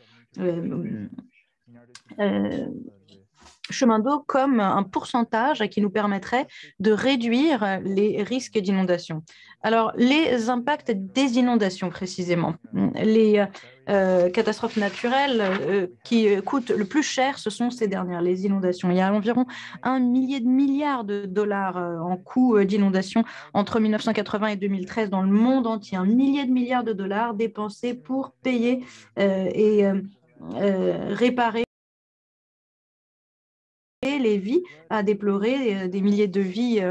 chemins d'eau comme un pourcentage qui nous permettrait de réduire les risques d'inondation. Alors, les impacts des inondations précisément. Les catastrophes naturelles qui coûtent le plus cher, ce sont ces dernières, les inondations. Il y a environ 1 millier de milliards de dollars en coûts d'inondation entre 1980 et 2013 dans le monde entier. 1 millier de milliards de dollars dépensés pour payer et réparer les vies à déplorer, des milliers de vies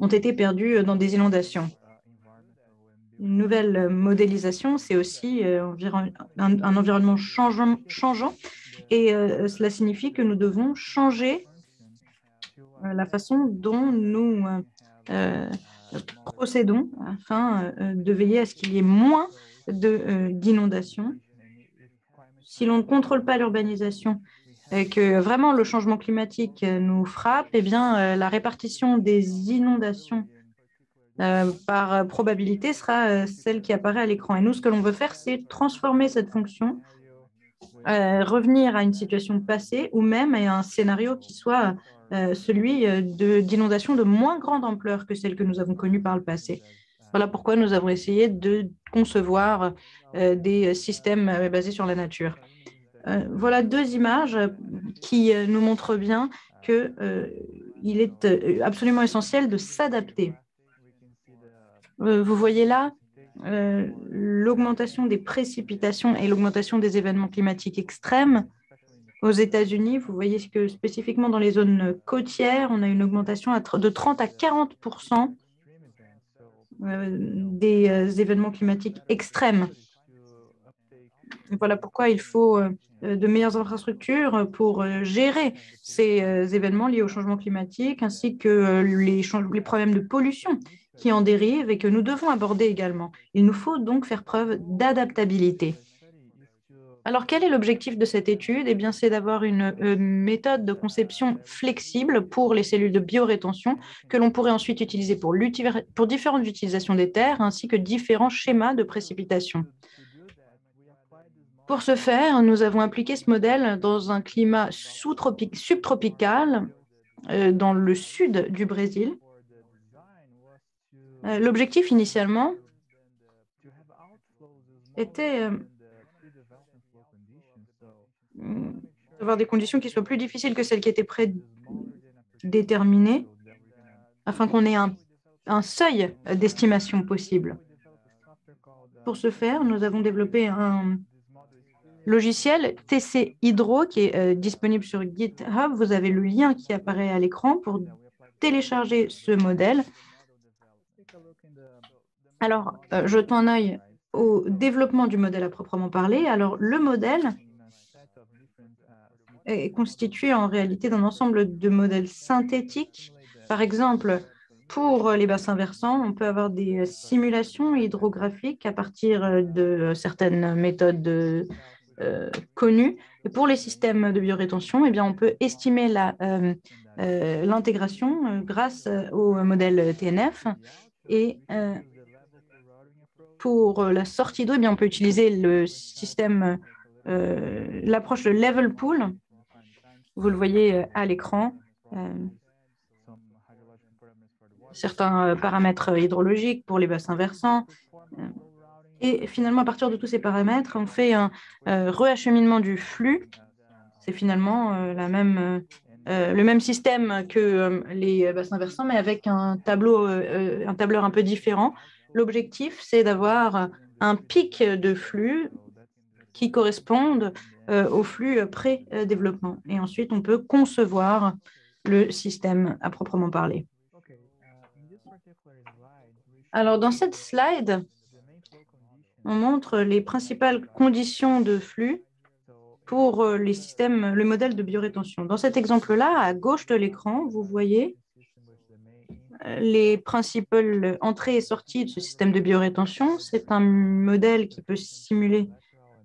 ont été perdues dans des inondations. Une nouvelle modélisation, c'est aussi un environnement changeant et cela signifie que nous devons changer la façon dont nous procédons afin de veiller à ce qu'il y ait moins d'inondations. Si l'on ne contrôle pas l'urbanisation, et que vraiment le changement climatique nous frappe, eh bien, la répartition des inondations par probabilité sera celle qui apparaît à l'écran. Et nous, ce que l'on veut faire, c'est transformer cette fonction, revenir à une situation passée ou même à un scénario qui soit celui d'inondations de moins grande ampleur que celles que nous avons connues par le passé. Voilà pourquoi nous avons essayé de concevoir des systèmes basés sur la nature. Voilà 2 images qui nous montrent bien qu'il est absolument essentiel de s'adapter. Vous voyez là l'augmentation des précipitations et l'augmentation des événements climatiques extrêmes. Aux États-Unis, vous voyez que spécifiquement dans les zones côtières, on a une augmentation de 30 à 40% des événements climatiques extrêmes. Voilà pourquoi il faut de meilleures infrastructures pour gérer ces événements liés au changement climatique ainsi que les problèmes de pollution qui en dérivent et que nous devons aborder également. Il nous faut donc faire preuve d'adaptabilité. Alors, quel est l'objectif de cette étude? Eh bien, c'est d'avoir une méthode de conception flexible pour les cellules de biorétention que l'on pourrait ensuite utiliser pour différentes utilisations des terres ainsi que différents schémas de précipitation. Pour ce faire, nous avons appliqué ce modèle dans un climat subtropical dans le sud du Brésil. L'objectif initialement était d'avoir des conditions qui soient plus difficiles que celles qui étaient prédéterminées, afin qu'on ait un seuil d'estimation possible. Pour ce faire, nous avons développé un logiciel TC Hydro qui est disponible sur GitHub. Vous avez le lien qui apparaît à l'écran pour télécharger ce modèle. Alors, jetons un œil au développement du modèle à proprement parler. Alors, le modèle est constitué en réalité d'un ensemble de modèles synthétiques. Par exemple, pour les bassins versants, on peut avoir des simulations hydrographiques à partir de certaines méthodes connues. Et pour les systèmes de biorétention, eh bien, on peut estimer l'intégration grâce au modèle TNF. Et pour la sortie d'eau, eh bien, on peut utiliser le système, l'approche de level pool. Vous le voyez à l'écran. Certains paramètres hydrologiques pour les bassins versants. Et finalement, à partir de tous ces paramètres, on fait un reacheminement du flux. C'est finalement le même système que les bassins versants, mais avec un tableur un peu différent. L'objectif, c'est d'avoir un pic de flux qui corresponde au flux pré-développement. Et ensuite, on peut concevoir le système à proprement parler. Alors, dans cette slide, on montre les principales conditions de flux pour les systèmes, le modèle de biorétention. Dans cet exemple-là, à gauche de l'écran, vous voyez les principales entrées et sorties de ce système de biorétention. C'est un modèle qui peut simuler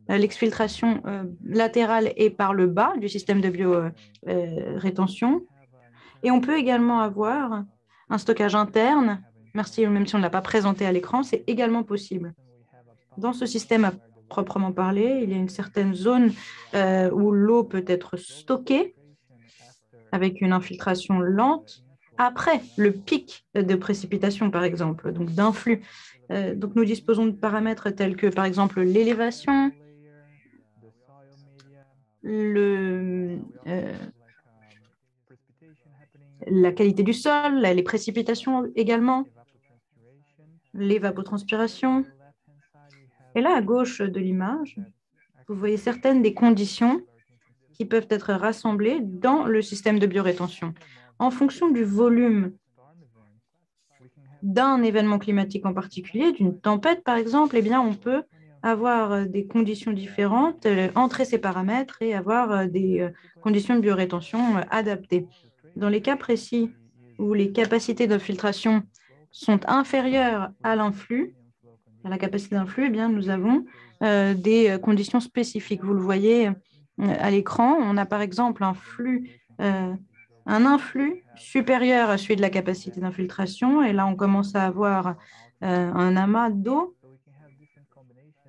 l'exfiltration latérale et par le bas du système de biorétention. Et on peut également avoir un stockage interne. Merci, même si on ne l'a pas présenté à l'écran, c'est également possible. Dans ce système à proprement parler, il y a une certaine zone où l'eau peut être stockée avec une infiltration lente après le pic de précipitation, par exemple, donc d'un flux. Donc, nous disposons de paramètres tels que, par exemple, l'élévation, la qualité du sol, les précipitations également, l'évapotranspiration. Et là, à gauche de l'image, vous voyez certaines des conditions qui peuvent être rassemblées dans le système de biorétention. En fonction du volume d'un événement climatique en particulier, d'une tempête par exemple, eh bien, on peut avoir des conditions différentes, entrer ces paramètres et avoir des conditions de biorétention adaptées. Dans les cas précis où les capacités d'infiltration sont inférieures à l'influx, à la capacité d'un flux, eh bien, nous avons des conditions spécifiques. Vous le voyez à l'écran, on a par exemple un influx supérieur à celui de la capacité d'infiltration, et là, on commence à avoir un amas d'eau.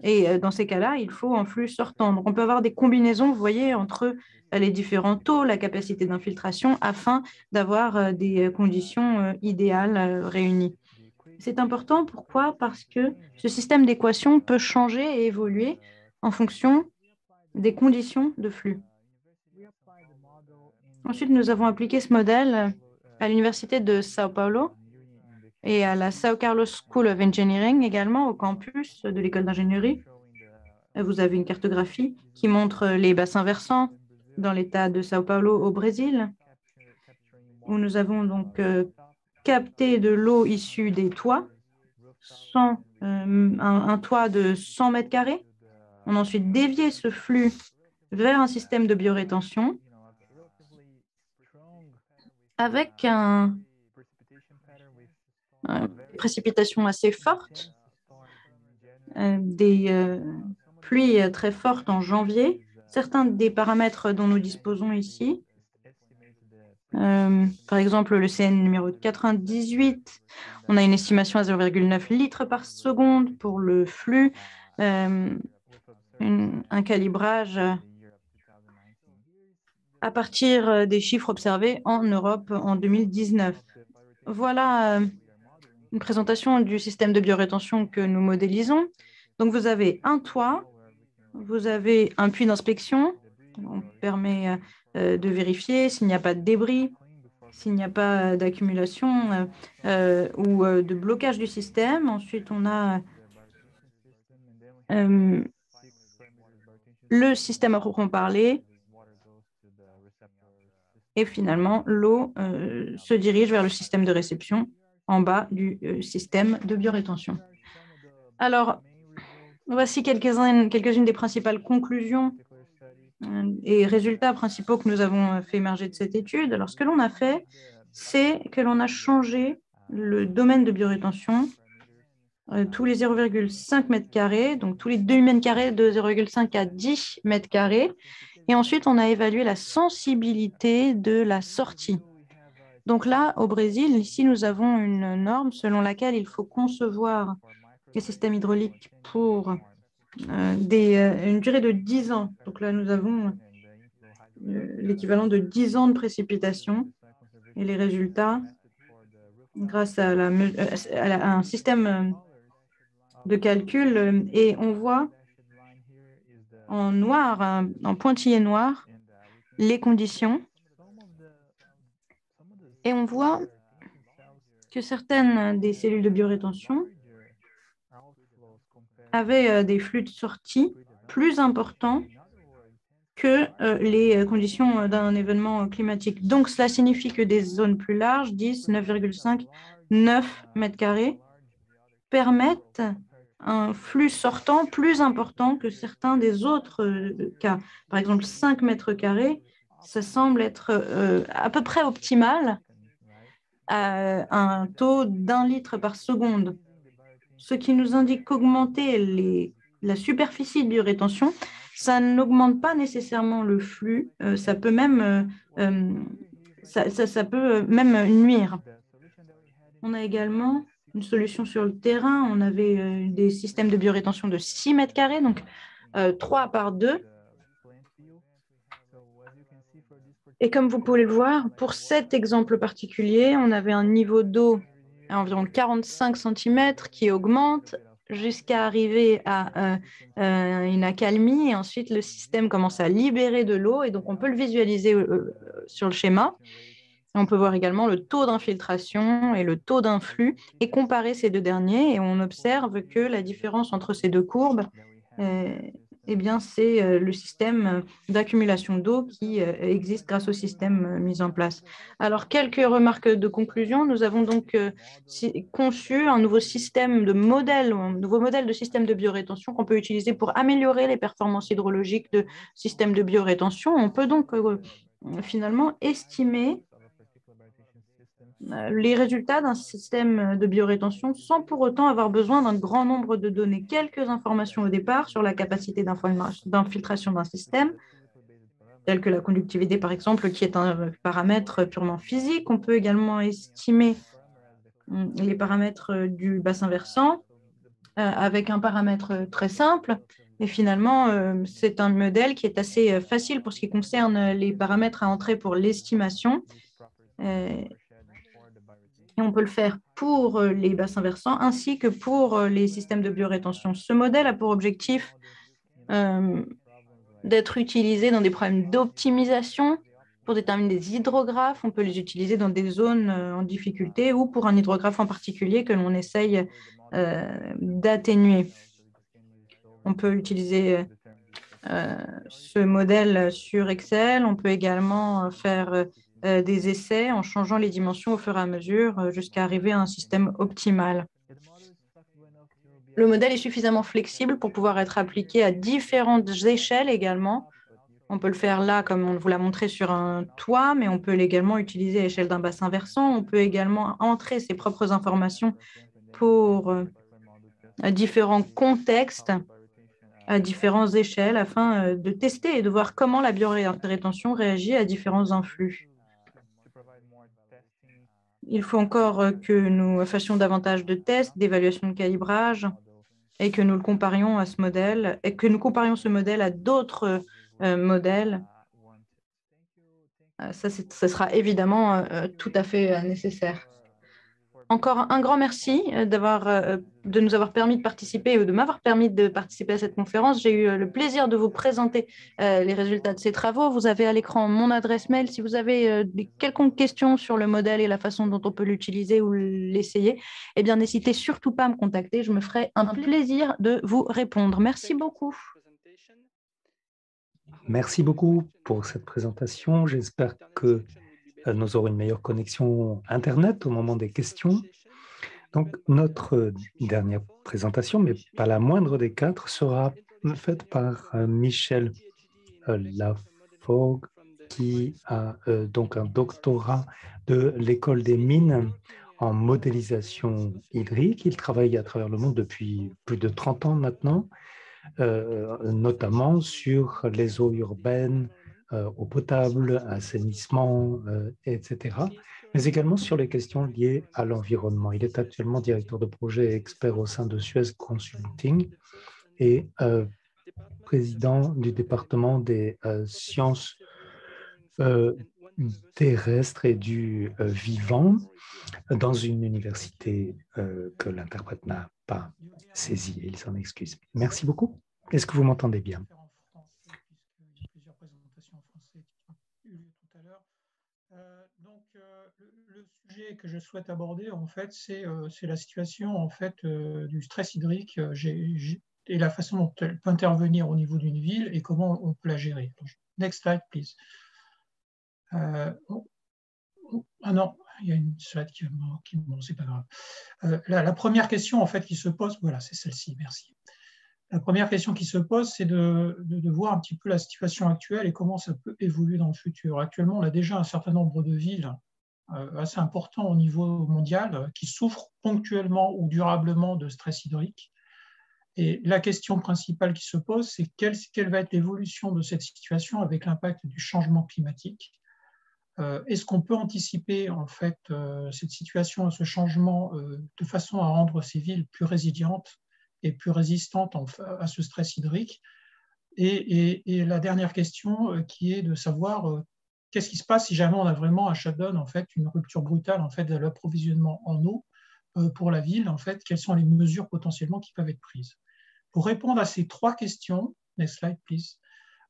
Et dans ces cas-là, il faut un flux sortant. Donc, on peut avoir des combinaisons, vous voyez, entre les différents taux, la capacité d'infiltration, afin d'avoir des conditions idéales réunies. C'est important, pourquoi? Parce que ce système d'équation peut changer et évoluer en fonction des conditions de flux. Ensuite, nous avons appliqué ce modèle à l'Université de São Paulo et à la São Carlos School of Engineering également, au campus de l'école d'ingénierie. Vous avez une cartographie qui montre les bassins versants dans l'État de São Paulo au Brésil, où nous avons donc capté de l'eau issue des toits, un toit de 100 mètres carrés. On a ensuite dévié ce flux vers un système de biorétention avec une précipitation assez forte, des pluies très fortes en janvier. Certains des paramètres dont nous disposons ici, par exemple le CN numéro 98, on a une estimation à 0,9 litres par seconde pour le flux, un calibrage à partir des chiffres observés en Europe en 2019. Voilà une présentation du système de biorétention que nous modélisons. Donc, vous avez un toit, vous avez un puits d'inspection. On permet de vérifier s'il n'y a pas de débris, s'il n'y a pas d'accumulation ou de blocage du système. Ensuite, on a le système à proprement parler. Et finalement, l'eau se dirige vers le système de réception en bas du système de biorétention. Alors, voici quelques-unes des principales conclusions et résultats principaux que nous avons fait émerger de cette étude. Alors, ce que l'on a fait, c'est que l'on a changé le domaine de biorétention tous les 0,5 mètres carrés, donc tous les 2 mètres carrés de 0,5 à 10 mètres carrés. Et ensuite, on a évalué la sensibilité de la sortie. Donc là, au Brésil, ici, nous avons une norme selon laquelle il faut concevoir les systèmes hydrauliques pour une durée de 10 ans. Donc là, nous avons l'équivalent de 10 ans de précipitation et les résultats, grâce à un système de calcul, et on voit en noir, en pointillé noir, les conditions. Et on voit que certaines des cellules de biorétention avaient des flux de sortie plus importants que les conditions d'un événement climatique. Donc, cela signifie que des zones plus larges, 10, 9,5, 9 mètres carrés, permettent un flux sortant plus important que certains des autres cas. Par exemple, 5 mètres carrés, ça semble être à peu près optimal à un taux d'1 litre par seconde, ce qui nous indique qu'augmenter la superficie de biorétention, ça n'augmente pas nécessairement le flux, ça peut même nuire. On a également une solution sur le terrain. On avait des systèmes de biorétention de 6 mètres carrés, donc 3 par 2. Et comme vous pouvez le voir, pour cet exemple particulier, on avait un niveau d'eau à environ 45 cm qui augmente jusqu'à arriver à une accalmie. Et ensuite, le système commence à libérer de l'eau. Et donc, on peut le visualiser sur le schéma. On peut voir également le taux d'infiltration et le taux d'influx et comparer ces deux derniers. Et on observe que la différence entre ces deux courbes, c'est le système d'accumulation d'eau qui existe grâce au système mis en place. Alors, quelques remarques de conclusion. Nous avons donc conçu un nouveau système de modèle, un nouveau modèle de système de biorétention qu'on peut utiliser pour améliorer les performances hydrologiques de systèmes de biorétention. On peut donc finalement estimer les résultats d'un système de biorétention sans pour autant avoir besoin d'un grand nombre de données. Quelques informations au départ sur la capacité d'infiltration d'un système, telle que la conductivité par exemple, qui est un paramètre purement physique. On peut également estimer les paramètres du bassin versant avec un paramètre très simple. Et finalement, c'est un modèle qui est assez facile pour ce qui concerne les paramètres à entrer pour l'estimation. Et on peut le faire pour les bassins versants ainsi que pour les systèmes de biorétention. Ce modèle a pour objectif d'être utilisé dans des problèmes d'optimisation pour déterminer des hydrographes. On peut les utiliser dans des zones en difficulté ou pour un hydrographe en particulier que l'on essaye d'atténuer. On peut utiliser ce modèle sur Excel. On peut également faire des essais en changeant les dimensions au fur et à mesure jusqu'à arriver à un système optimal. Le modèle est suffisamment flexible pour pouvoir être appliqué à différentes échelles également. On peut le faire là, comme on vous l'a montré, sur un toit, mais on peut également utiliser à l'échelle d'un bassin versant. On peut également entrer ses propres informations pour différents contextes, à différentes échelles, afin de tester et de voir comment la biorétention réagit à différents influx. Il faut encore que nous fassions davantage de tests, d'évaluation de calibrage et que nous le comparions à ce modèle et que nous comparions ce modèle à d'autres modèles. Ça sera évidemment tout à fait nécessaire. Encore un grand merci de nous avoir permis de participer ou de m'avoir permis de participer à cette conférence. J'ai eu le plaisir de vous présenter les résultats de ces travaux. Vous avez à l'écran mon adresse mail. Si vous avez quelconques questions sur le modèle et la façon dont on peut l'utiliser ou l'essayer, eh bien, n'hésitez surtout pas à me contacter. Je me ferai un plaisir de vous répondre. Merci beaucoup. Merci beaucoup pour cette présentation. J'espère que nous aurons une meilleure connexion Internet au moment des questions. Donc, notre dernière présentation, mais pas la moindre des quatre, sera faite par Michel Laforgue, qui a donc un doctorat de l'École des mines en modélisation hydrique. Il travaille à travers le monde depuis plus de 30 ans maintenant, notamment sur les eaux urbaines, eau potable, assainissement, etc., mais également sur les questions liées à l'environnement. Il est actuellement directeur de projet et expert au sein de Suez Consulting et président du département des sciences terrestres et du vivant dans une université que l'interprète n'a pas saisie. Il s'en excuse. Merci beaucoup. Est-ce que vous m'entendez bien? Donc, le sujet que je souhaite aborder, en fait, c'est la situation en fait, du stress hydrique et la façon dont elle peut intervenir au niveau d'une ville et comment on peut la gérer. Next slide, please. Ah non, il y a une slide qui bon, c'est pas grave. La première question en fait qui se pose, voilà, c'est celle-ci, merci. La première question qui se pose, c'est de voir un petit peu la situation actuelle et comment ça peut évoluer dans le futur. Actuellement, on a déjà un certain nombre de villes assez importants au niveau mondial qui souffrent ponctuellement ou durablement de stress hydrique. Et la question principale qui se pose, c'est quelle va être l'évolution de cette situation avec l'impact du changement climatique. Est-ce qu'on peut anticiper en fait cette situation, ce changement, de façon à rendre ces villes plus résilientes et plus résistantes à ce stress hydrique? Et la dernière question qui est de savoir qu'est-ce qui se passe si jamais on a vraiment un shutdown, en fait, une rupture brutale en fait, de l'approvisionnement en eau pour la ville, en fait, quelles sont les mesures potentiellement qui peuvent être prises? Pour répondre à ces trois questions, next slide please,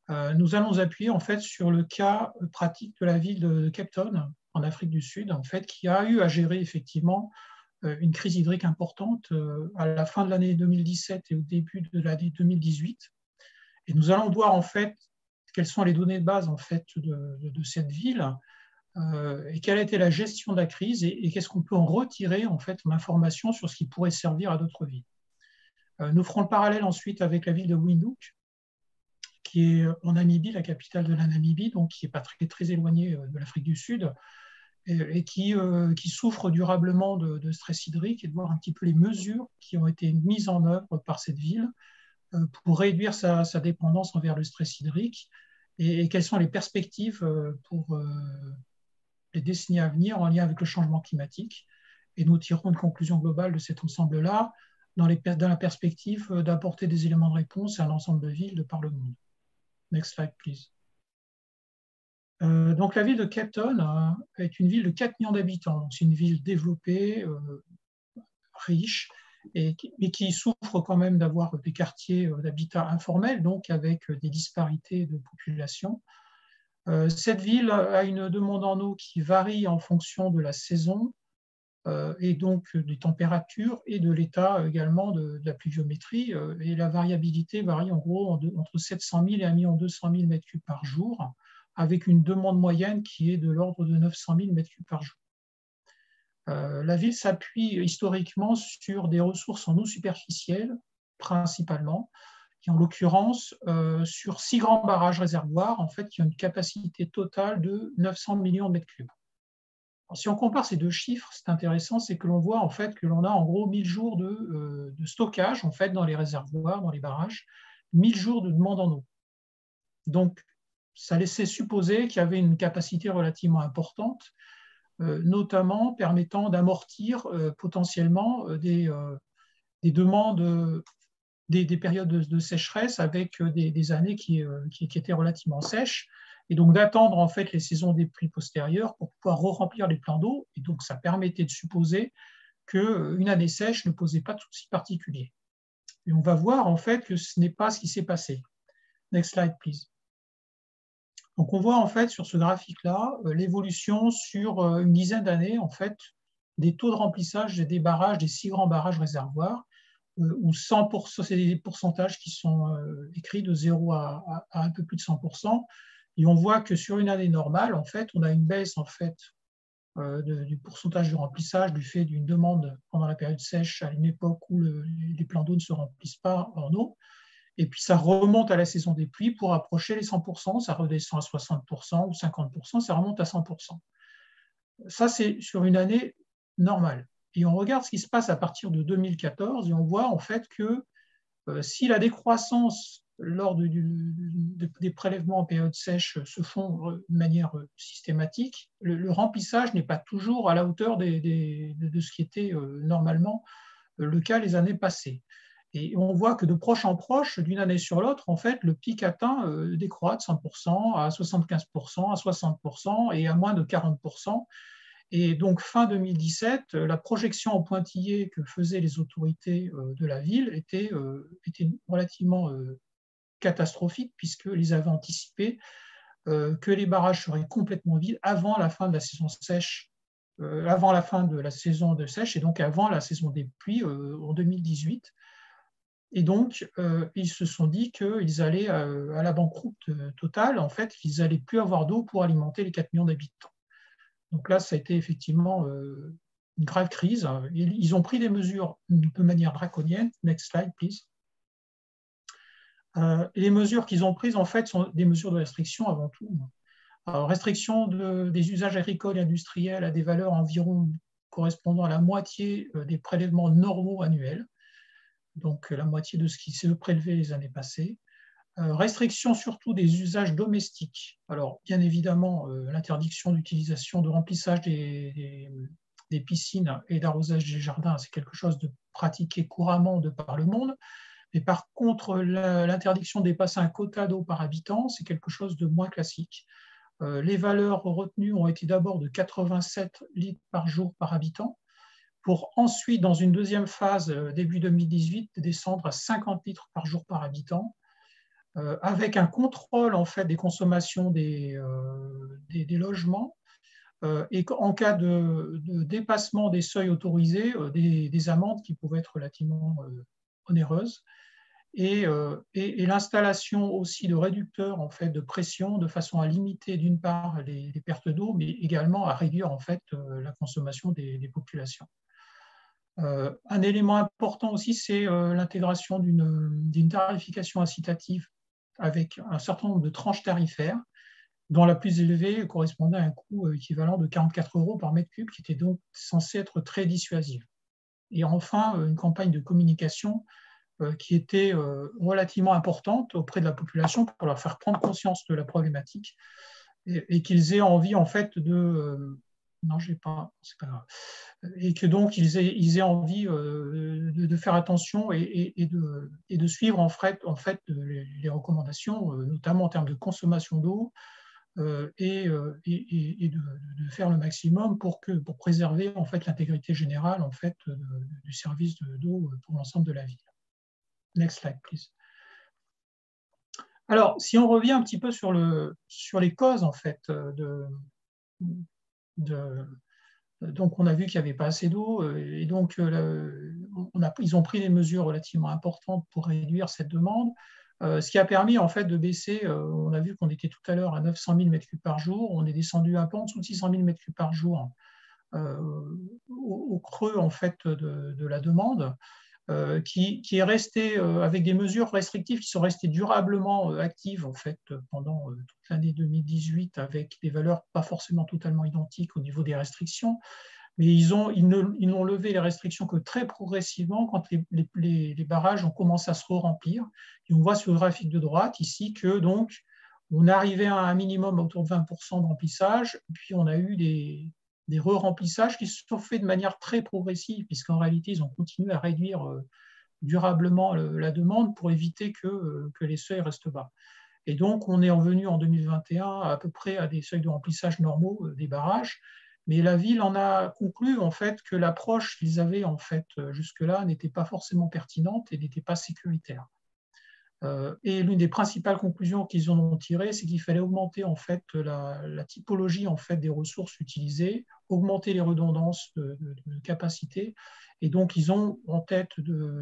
nous allons nous appuyer en fait sur le cas pratique de la ville de Cape Town en Afrique du Sud, en fait, qui a eu à gérer effectivement une crise hydrique importante à la fin de l'année 2017 et au début de l'année 2018. Et nous allons voir en fait quelles sont les données de base en fait de cette ville et quelle a été la gestion de la crise et qu'est-ce qu'on peut en retirer en fait comme information sur ce qui pourrait servir à d'autres villes. Nous ferons le parallèle ensuite avec la ville de Windhoek, qui est en Namibie, la capitale de la Namibie, donc qui n'est pas très éloignée de l'Afrique du Sud, et qui souffre durablement de stress hydrique, et de voir un petit peu les mesures qui ont été mises en œuvre par cette ville pour réduire sa dépendance envers le stress hydrique, et quelles sont les perspectives pour les décennies à venir en lien avec le changement climatique. Et nous tirerons une conclusion globale de cet ensemble-là, dans la perspective d'apporter des éléments de réponse à un ensemble de villes de par le monde. Next slide, please. Donc, la ville de Cape Town est une ville de 4 millions d'habitants. C'est une ville développée, riche, mais qui souffre quand même d'avoir des quartiers d'habitat informel, donc avec des disparités de population. Cette ville a une demande en eau qui varie en fonction de la saison, et donc des températures et de l'état également de la pluviométrie. Et la variabilité varie en gros entre 700 000 et 1 200 000 m3 par jour, avec une demande moyenne qui est de l'ordre de 900 000 m3 par jour. La ville s'appuie historiquement sur des ressources en eau superficielle, principalement, qui en l'occurrence sur 6 grands barrages réservoirs, en fait, qui ont une capacité totale de 900 millions de mètres cubes. Si on compare ces deux chiffres, c'est intéressant, c'est que l'on voit en fait que l'on a en gros 1000 jours de stockage en fait dans les réservoirs, dans les barrages, 1000 jours de demande en eau. Donc, ça laissait supposer qu'il y avait une capacité relativement importante, notamment permettant d'amortir potentiellement des demandes, des périodes de sécheresse avec des années qui étaient relativement sèches. Et donc d'attendre en fait les saisons des pluies postérieures pour pouvoir re-remplir les plans d'eau. Et donc ça permettait de supposer qu'une année sèche ne posait pas de soucis particuliers. Et on va voir en fait que ce n'est pas ce qui s'est passé. Next slide, please. Donc on voit en fait sur ce graphique-là l'évolution sur une dizaine d'années en fait des taux de remplissage des barrages, des 6 grands barrages réservoirs, où 100%, c'est des pourcentages qui sont écrits de 0 à un peu plus de 100%. Et on voit que sur une année normale, en fait, on a une baisse en fait, du pourcentage de remplissage du fait d'une demande pendant la période sèche à une époque où les plans d'eau ne se remplissent pas en eau. Et puis ça remonte à la saison des pluies pour approcher les 100%, ça redescend à 60% ou 50%, ça remonte à 100%. Ça, c'est sur une année normale. Et on regarde ce qui se passe à partir de 2014 et on voit en fait que si la décroissance lors des prélèvements en période sèche se font de manière systématique, le remplissage n'est pas toujours à la hauteur de ce qui était normalement le cas les années passées. Et on voit que de proche en proche, d'une année sur l'autre, en fait, le pic atteint décroît de 100% à 75%, à 60% et à moins de 40%. Et donc, fin 2017, la projection en pointillé que faisaient les autorités de la ville était relativement catastrophique, puisqu'ils avaient anticipé que les barrages seraient complètement vides avant la fin de la saison sèche, avant la fin de la saison de sèche, et donc avant la saison des pluies en 2018. Et donc, ils se sont dit qu'ils allaient à la banqueroute totale, en fait, qu'ils n'allaient plus avoir d'eau pour alimenter les 4 millions d'habitants. Donc là, ça a été effectivement une grave crise. Ils ont pris des mesures de manière draconienne. Next slide, please. Les mesures qu'ils ont prises, en fait, sont des mesures de restriction avant tout. Alors, restriction des usages agricoles et industriels à des valeurs environ correspondant à la moitié des prélèvements normaux annuels, donc la moitié de ce qui s'est prélevé les années passées. Restriction surtout des usages domestiques. Alors, bien évidemment, l'interdiction d'utilisation, de remplissage des piscines et d'arrosage des jardins, c'est quelque chose de pratiqué couramment de par le monde. Mais par contre, l'interdiction de dépasser un quota d'eau par habitant, c'est quelque chose de moins classique. Les valeurs retenues ont été d'abord de 87 litres par jour par habitant, pour ensuite, dans une deuxième phase, début 2018, descendre à 50 litres par jour par habitant, avec un contrôle en fait, des consommations des logements, et en cas de dépassement des seuils autorisés, des amendes qui pouvaient être relativement onéreuses, et l'installation aussi de réducteurs en fait, de pression de façon à limiter d'une part les pertes d'eau, mais également à réduire en fait, la consommation des populations. Un élément important aussi, c'est l'intégration d'une tarification incitative avec un certain nombre de tranches tarifaires, dont la plus élevée correspondait à un coût équivalent de 44 € par mètre cube, qui était donc censé être très dissuasif. Et enfin, une campagne de communication qui était relativement importante auprès de la population pour leur faire prendre conscience de la problématique et qu'ils aient envie en fait de... non, j'ai pas, c'est pas grave. Et que donc ils aient envie de faire attention et de suivre en fait les recommandations, notamment en termes de consommation d'eau, et de faire le maximum pour préserver en fait l'intégrité générale en fait du service d'eau pour l'ensemble de la ville. Next slide, please. Alors, si on revient un petit peu sur les causes en fait donc on a vu qu'il n'y avait pas assez d'eau et donc ils ont pris des mesures relativement importantes pour réduire cette demande, ce qui a permis en fait de baisser. On a vu qu'on était tout à l'heure à 900 000 m3 par jour, on est descendu un peu en dessous de 600 000 m3 par jour au creux en fait de la demande. Qui est resté avec des mesures restrictives qui sont restées durablement actives en fait, pendant toute l'année 2018 avec des valeurs pas forcément totalement identiques au niveau des restrictions, mais ils n'ont levé les restrictions que très progressivement quand les barrages ont commencé à se remplir. Et on voit sur le graphique de droite ici que donc on arrivait à un minimum autour de 20% de remplissage, puis on a eu des re-remplissages qui se sont faits de manière très progressive, puisqu'en réalité, ils ont continué à réduire durablement la demande pour éviter que les seuils restent bas. Et donc, on est revenu en 2021 à peu près à des seuils de remplissage normaux des barrages, Mais la ville en a conclu en fait que l'approche qu'ils avaient en fait jusque-là n'était pas forcément pertinente et n'était pas sécuritaire. Et l'une des principales conclusions qu'ils en ont tirées, c'est qu'il fallait augmenter en fait la typologie en fait des ressources utilisées, augmenter les redondances de capacité. Et donc ils ont en tête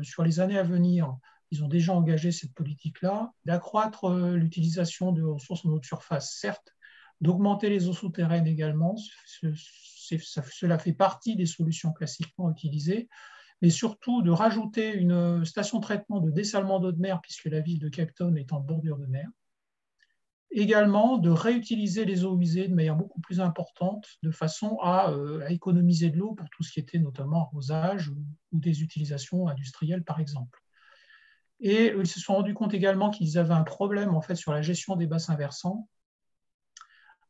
sur les années à venir, ils ont déjà engagé cette politique-là, d'accroître l'utilisation de ressources en eau de surface, certes, d'augmenter les eaux souterraines également. Cela fait partie des solutions classiquement utilisées, mais surtout de rajouter une station de traitement de dessalement d'eau de mer, puisque la ville de Cape Town est en bordure de mer. Également, de réutiliser les eaux usées de manière beaucoup plus importante, de façon à économiser de l'eau pour tout ce qui était notamment arrosage ou des utilisations industrielles, par exemple. Et ils se sont rendus compte également qu'ils avaient un problème en fait, sur la gestion des bassins versants,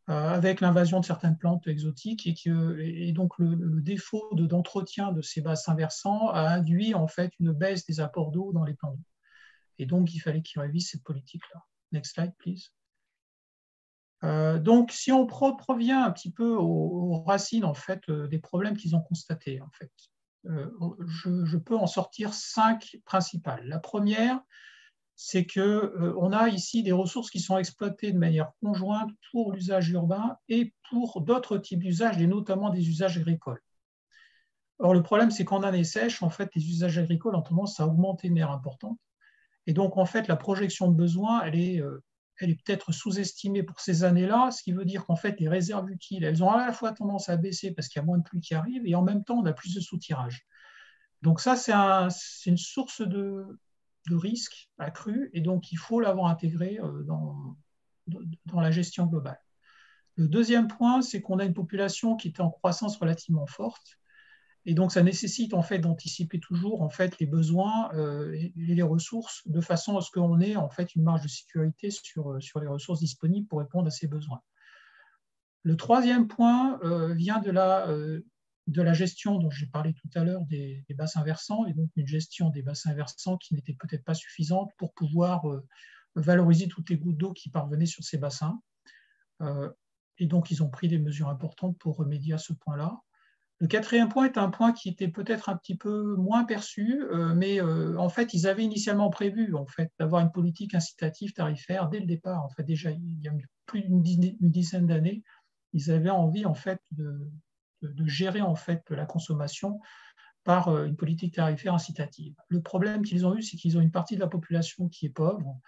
avec l'invasion de certaines plantes exotiques, et donc le défaut d'entretien de ces bassins versants a induit en fait une baisse des apports d'eau dans les plans d'eau. Et donc, il fallait qu'ils révisent cette politique-là. Next slide, please. Donc, si on provient un petit peu aux racines en fait, des problèmes qu'ils ont constatés, en fait, je peux en sortir 5 principales. La première, c'est qu'on a ici des ressources qui sont exploitées de manière conjointe pour l'usage urbain et pour d'autres types d'usages, et notamment des usages agricoles. Or, le problème, c'est qu'en année sèche, en fait, les usages agricoles ont tendance à augmenter de manière importante. Et donc, en fait, la projection de besoins, elle est peut-être sous-estimée pour ces années-là, ce qui veut dire qu'en fait, les réserves utiles, elles ont à la fois tendance à baisser parce qu'il y a moins de pluie qui arrive, et en même temps, on a plus de sous-tirage. Donc ça, c'est une source de risque accru, et donc il faut l'avoir intégré dans la gestion globale. Le deuxième point, c'est qu'on a une population qui est en croissance relativement forte, et donc ça nécessite en fait d'anticiper toujours en fait les besoins et les ressources de façon à ce qu'on ait en fait une marge de sécurité sur les ressources disponibles pour répondre à ces besoins. Le troisième point vient de la gestion dont j'ai parlé tout à l'heure des bassins versants, et donc une gestion des bassins versants qui n'était peut-être pas suffisante pour pouvoir valoriser toutes les gouttes d'eau qui parvenaient sur ces bassins. Et donc, ils ont pris des mesures importantes pour remédier à ce point-là. Le quatrième point est un point qui était peut-être un petit peu moins perçu, mais en fait, ils avaient initialement prévu en fait, d'avoir une politique incitative tarifaire dès le départ. En fait, déjà, il y a plus d'une dizaine d'années, ils avaient envie en fait, de gérer en fait, la consommation par une politique tarifaire incitative. Le problème qu'ils ont eu, c'est qu'ils ont une partie de la population qui est pauvre,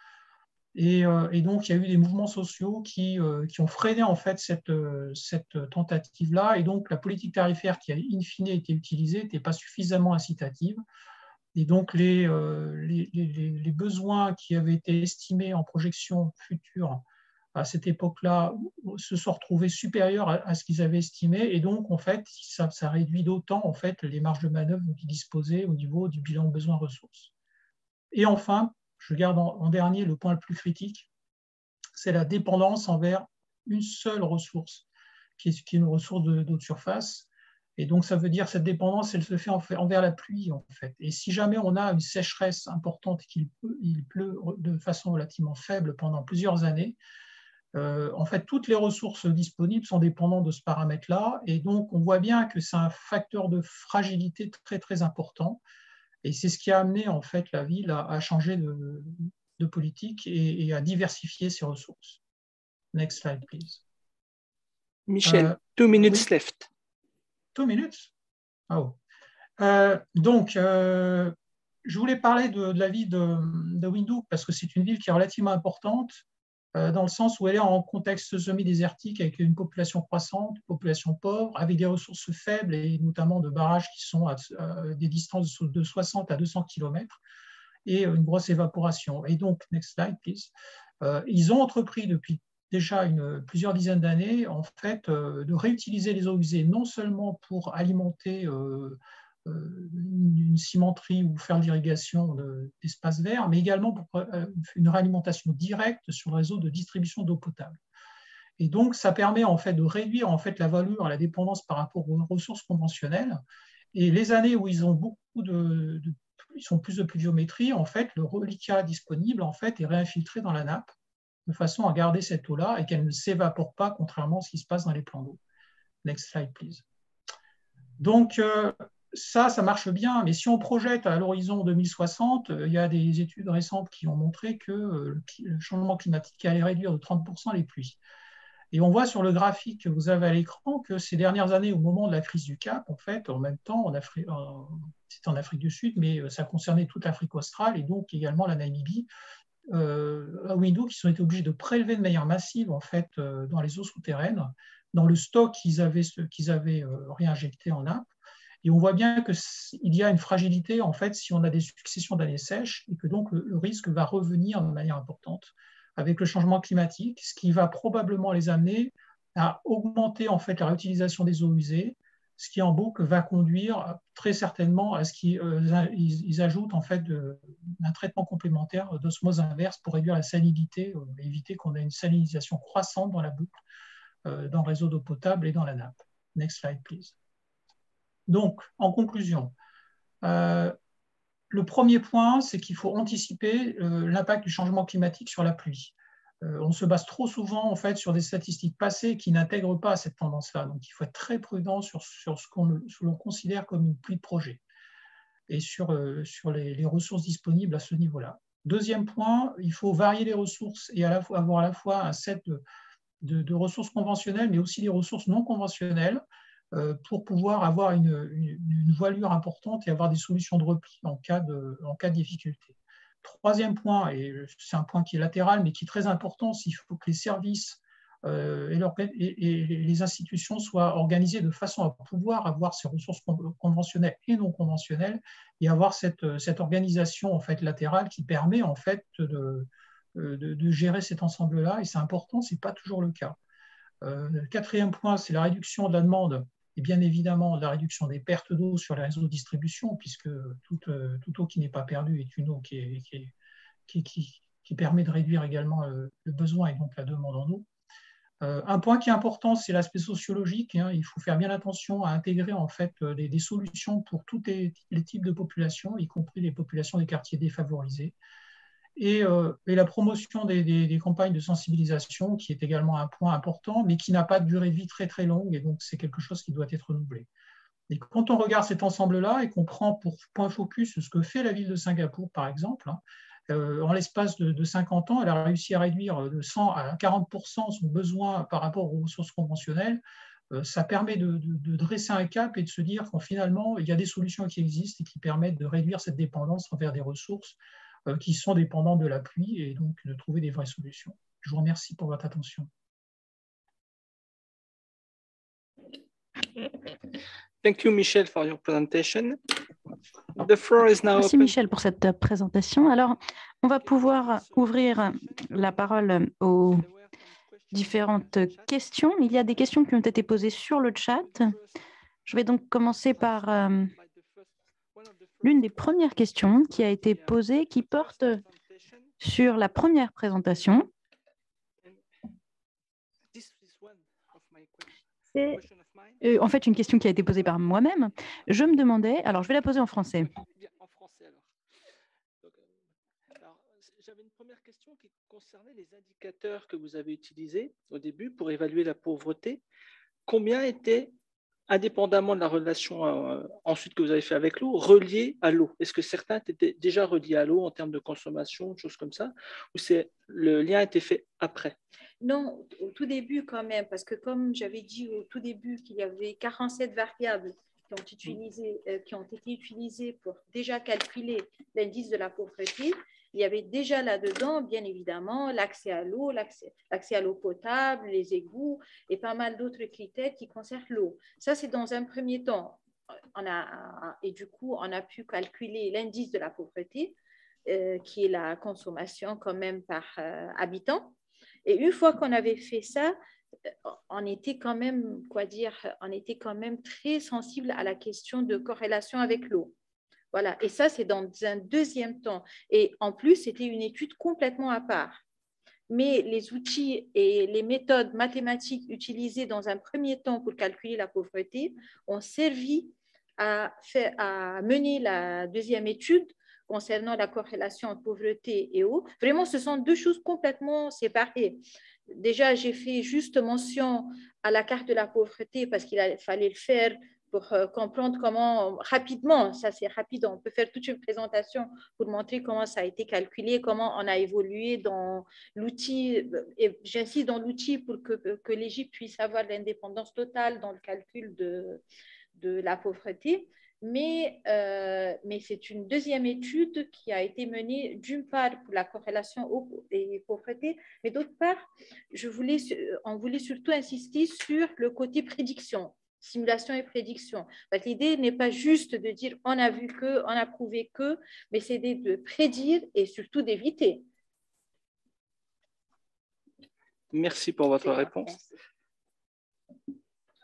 et donc il y a eu des mouvements sociaux qui ont freiné en fait cette tentative-là, et donc la politique tarifaire qui a in fine été utilisée n'était pas suffisamment incitative, et donc les besoins qui avaient été estimés en projection future à cette époque-là se sont retrouvés supérieurs à ce qu'ils avaient estimé, et donc en fait ça réduit d'autant en fait les marges de manœuvre dont ils disposaient au niveau du bilan besoins-ressources. Et enfin, je garde en dernier le point le plus critique, c'est la dépendance envers une seule ressource, qui est une ressource d'eau de surface. Et donc, ça veut dire que cette dépendance, elle se fait envers la pluie, en fait. Et si jamais on a une sécheresse importante et qu'il pleut de façon relativement faible pendant plusieurs années, en fait, toutes les ressources disponibles sont dépendantes de ce paramètre-là. Et donc, on voit bien que c'est un facteur de fragilité très, très important. Et c'est ce qui a amené en fait la ville à changer de politique et à diversifier ses ressources. Next slide, please. Michel, 2 minutes left. 2 minutes? Oh. Donc, je voulais parler de la ville de Windhoek parce que c'est une ville qui est relativement importante dans le sens où elle est en contexte semi-désertique avec une population croissante, une population pauvre, avec des ressources faibles et notamment de barrages qui sont à des distances de 60 à 200 km et une grosse évaporation. Et donc, next slide, please. Ils ont entrepris depuis déjà plusieurs dizaines d'années en fait, de réutiliser les eaux usées non seulement pour alimenter une cimenterie ou faire l'irrigation d'espaces verts, mais également pour une réalimentation directe sur le réseau de distribution d'eau potable. Et donc, ça permet en fait de réduire en fait la valeur à la dépendance par rapport aux ressources conventionnelles. Et les années où ils ont ils sont plus de pluviométrie, en fait, le reliquat disponible en fait est réinfiltré dans la nappe de façon à garder cette eau-là et qu'elle ne s'évapore pas, contrairement à ce qui se passe dans les plans d'eau. Next slide, please. Donc, ça marche bien, mais si on projette à l'horizon 2060, il y a des études récentes qui ont montré que le changement climatique allait réduire de 30% les pluies. Et on voit sur le graphique que vous avez à l'écran que ces dernières années, au moment de la crise du Cap, en fait, en même temps, c'était en Afrique du Sud, mais ça concernait toute l'Afrique australe et donc également la Namibie, à Windows, qui ont été obligés de prélever de manière massive en fait, dans les eaux souterraines, dans le stock qu'ils avaient réinjecté en nappe. Et on voit bien qu'il y a une fragilité en fait si on a des successions d'années sèches et que donc le risque va revenir de manière importante avec le changement climatique, ce qui va probablement les amener à augmenter en fait la réutilisation des eaux usées, ce qui en boucle va conduire très certainement à ce qu'ils ajoutent en fait un traitement complémentaire d'osmose inverse pour réduire la salinité, éviter qu'on ait une salinisation croissante dans la boucle, dans le réseau d'eau potable et dans la nappe. Next slide, please. Donc, en conclusion, le premier point, c'est qu'il faut anticiper l'impact du changement climatique sur la pluie. On se base trop souvent en fait, sur des statistiques passées qui n'intègrent pas cette tendance-là. Donc, il faut être très prudent sur ce qu'on considère comme une pluie de projet et sur les ressources disponibles à ce niveau-là. Deuxième point, il faut varier les ressources et avoir à la fois un set de ressources conventionnelles, mais aussi des ressources non conventionnelles, pour pouvoir avoir une voilure importante et avoir des solutions de repli en cas de difficulté. Troisième point, et c'est un point qui est latéral, mais qui est très important, c'est qu'il faut que les services et les institutions soient organisées de façon à pouvoir avoir ces ressources conventionnelles et non conventionnelles et avoir cette organisation en fait, latérale qui permet en fait, de gérer cet ensemble-là. Et c'est important, ce n'est pas toujours le cas. Le quatrième point, c'est la réduction de la demande et bien évidemment la réduction des pertes d'eau sur les réseaux de distribution, puisque toute eau qui n'est pas perdue est une eau qui permet de réduire également le besoin et donc la demande en eau. Un point qui est important, c'est l'aspect sociologique. Il faut faire bien attention à intégrer en fait, des solutions pour tous les types de populations, y compris les populations des quartiers défavorisés. Et la promotion des campagnes de sensibilisation, qui est également un point important, mais qui n'a pas de durée de vie très très longue, et donc c'est quelque chose qui doit être renouvelé. Et quand on regarde cet ensemble-là et qu'on prend pour point focus ce que fait la ville de Singapour, par exemple, en l'espace de 50 ans, elle a réussi à réduire de 100 à 40% son besoin par rapport aux ressources conventionnelles. Ça permet de dresser un cap et de se dire qu'en finalement, il y a des solutions qui existent et qui permettent de réduire cette dépendance envers des ressources qui sont dépendantes de la pluie et donc de trouver des vraies solutions. Je vous remercie pour votre attention. Thank you, Michel, for your presentation. The floor is now Merci open. Michel pour cette présentation. Alors, on va pouvoir ouvrir la parole aux différentes questions. Il y a des questions qui ont été posées sur le chat. Je vais donc commencer par l'une des premières questions qui a été posée, qui porte sur la première présentation. C'est en fait une question qui a été posée par moi-même. Je me demandais, alors je vais la poser en français. En français alors. J'avais une première question qui concernait les indicateurs que vous avez utilisés au début pour évaluer la pauvreté. Combien étaient, indépendamment de la relation ensuite que vous avez fait avec l'eau, reliés à l'eau? Est-ce que certains étaient déjà reliés à l'eau en termes de consommation, choses comme ça, ou le lien a été fait après? Non, au tout début quand même, parce que comme j'avais dit au tout début qu'il y avait 47 variables qui ont été utilisées pour déjà calculer l'indice de la pauvreté, il y avait déjà là-dedans, bien évidemment, l'accès à l'eau, l'accès à l'eau potable, les égouts et pas mal d'autres critères qui concernent l'eau. Ça, c'est dans un premier temps. Et du coup, on a pu calculer l'indice de la pauvreté, qui est la consommation quand même par habitant. Et une fois qu'on avait fait ça, on était quand même, on était quand même très sensible à la question de corrélation avec l'eau. Voilà, et ça, c'est dans un deuxième temps. Et en plus, c'était une étude complètement à part. Mais les outils et les méthodes mathématiques utilisées dans un premier temps pour calculer la pauvreté ont servi à mener la deuxième étude concernant la corrélation entre pauvreté et eau. Vraiment, ce sont deux choses complètement séparées. Déjà, j'ai fait juste mention à la carte de la pauvreté parce qu'il fallait le faire pour comprendre comment, rapidement, ça c'est rapide, on peut faire toute une présentation pour montrer comment ça a été calculé, comment on a évolué dans l'outil, et j'insiste dans l'outil pour que l'Égypte puisse avoir l'indépendance totale dans le calcul de la pauvreté. Mais c'est une deuxième étude qui a été menée d'une part pour la corrélation eau et pauvreté, mais d'autre part, on voulait surtout insister sur le côté prédiction, simulation et prédiction. L'idée n'est pas juste de dire on a vu que, on a prouvé que, mais c'est de prédire et surtout d'éviter. Merci pour votre réponse.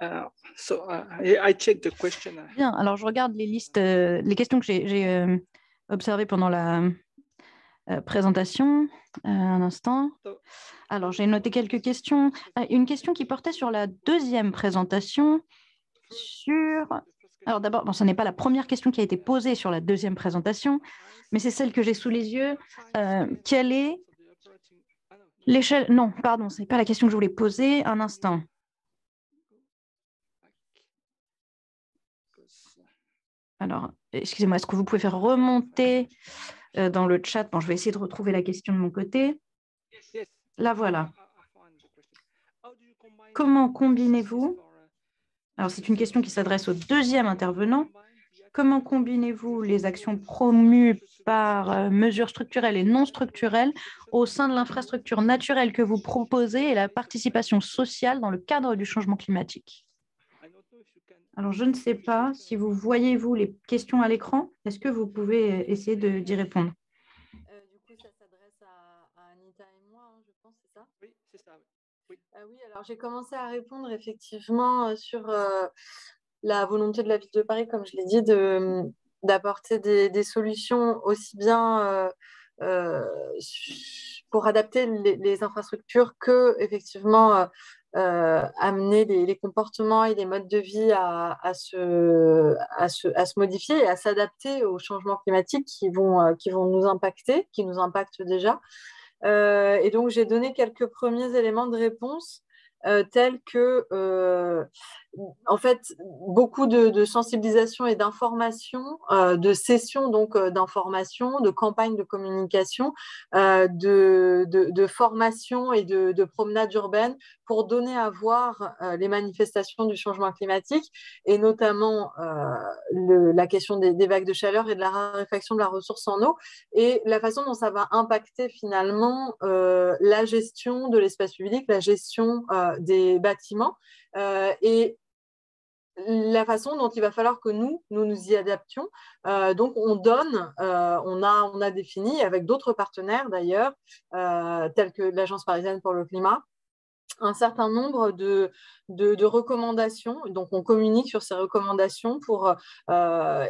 I check the question. Bien, alors je regarde les listes, les questions que j'ai observées pendant la présentation. Un instant. Alors, j'ai noté quelques questions. Une question qui portait sur la deuxième présentation. Alors d'abord, bon, ce n'est pas la première question qui a été posée sur la deuxième présentation, mais c'est celle que j'ai sous les yeux. Quelle est l'échelle? Non, pardon, ce n'est pas la question que je voulais poser. Un instant. Alors, excusez-moi, est-ce que vous pouvez faire remonter dans le chat? Bon, je vais essayer de retrouver la question de mon côté. La voilà. Comment combinez-vous? Alors, c'est une question qui s'adresse au deuxième intervenant. Comment combinez-vous les actions promues par mesures structurelles et non structurelles au sein de l'infrastructure naturelle que vous proposez et la participation sociale dans le cadre du changement climatique? Alors, je ne sais pas si vous voyez, vous, les questions à l'écran. Est-ce que vous pouvez essayer d'y répondre? Du coup, ça s'adresse à Anita et moi, hein, je pense, c'est ça? Oui, c'est ça. Oui. Oui, alors j'ai commencé à répondre effectivement sur la volonté de la ville de Paris, comme je l'ai dit, d'apporter des solutions aussi bien pour adapter les infrastructures que effectivement amener les comportements et les modes de vie à se modifier et à s'adapter aux changements climatiques qui vont nous impacter, qui nous impactent déjà. Et donc, j'ai donné quelques premiers éléments de réponse tels que, en fait, beaucoup de sensibilisation et d'information, de sessions donc d'information, de campagnes de communication, de formation et de promenades urbaines pour donner à voir les manifestations du changement climatique et notamment la question des vagues de chaleur et de la raréfaction de la ressource en eau et la façon dont ça va impacter finalement la gestion de l'espace public, la gestion des bâtiments et la façon dont il va falloir que nous y adaptions. Donc, on a défini avec d'autres partenaires d'ailleurs, tels que l'Agence parisienne pour le climat, un certain nombre de recommandations. Donc, on communique sur ces recommandations pour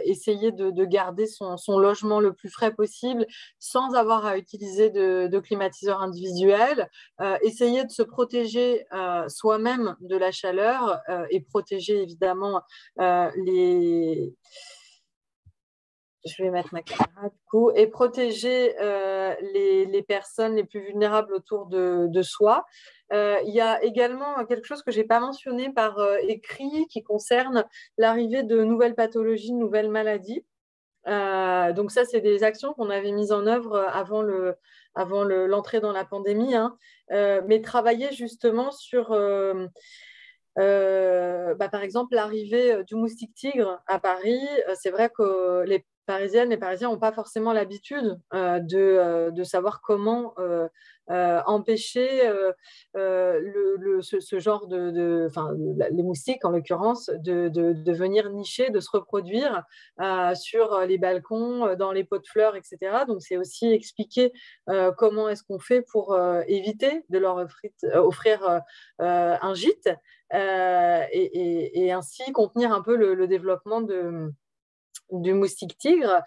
essayer de garder son logement le plus frais possible sans avoir à utiliser de climatiseurs individuels, essayer de se protéger soi-même de la chaleur et protéger évidemment je vais mettre ma caméra du coup, et protéger les personnes les plus vulnérables autour de soi. Il y a également quelque chose que je n'ai pas mentionné par écrit qui concerne l'arrivée de nouvelles pathologies, de nouvelles maladies. Donc ça, c'est des actions qu'on avait mises en œuvre avant l'entrée dans la pandémie, hein, mais travailler justement sur... par exemple, l'arrivée du moustique tigre à Paris, c'est vrai que les Parisiennes, les Parisiens n'ont pas forcément l'habitude de savoir comment empêcher ce genre les moustiques en l'occurrence, de venir nicher, de se reproduire sur les balcons, dans les pots de fleurs, etc. Donc, c'est aussi expliquer comment est-ce qu'on fait pour éviter de leur offrir un gîte et ainsi contenir un peu le développement du moustique tigre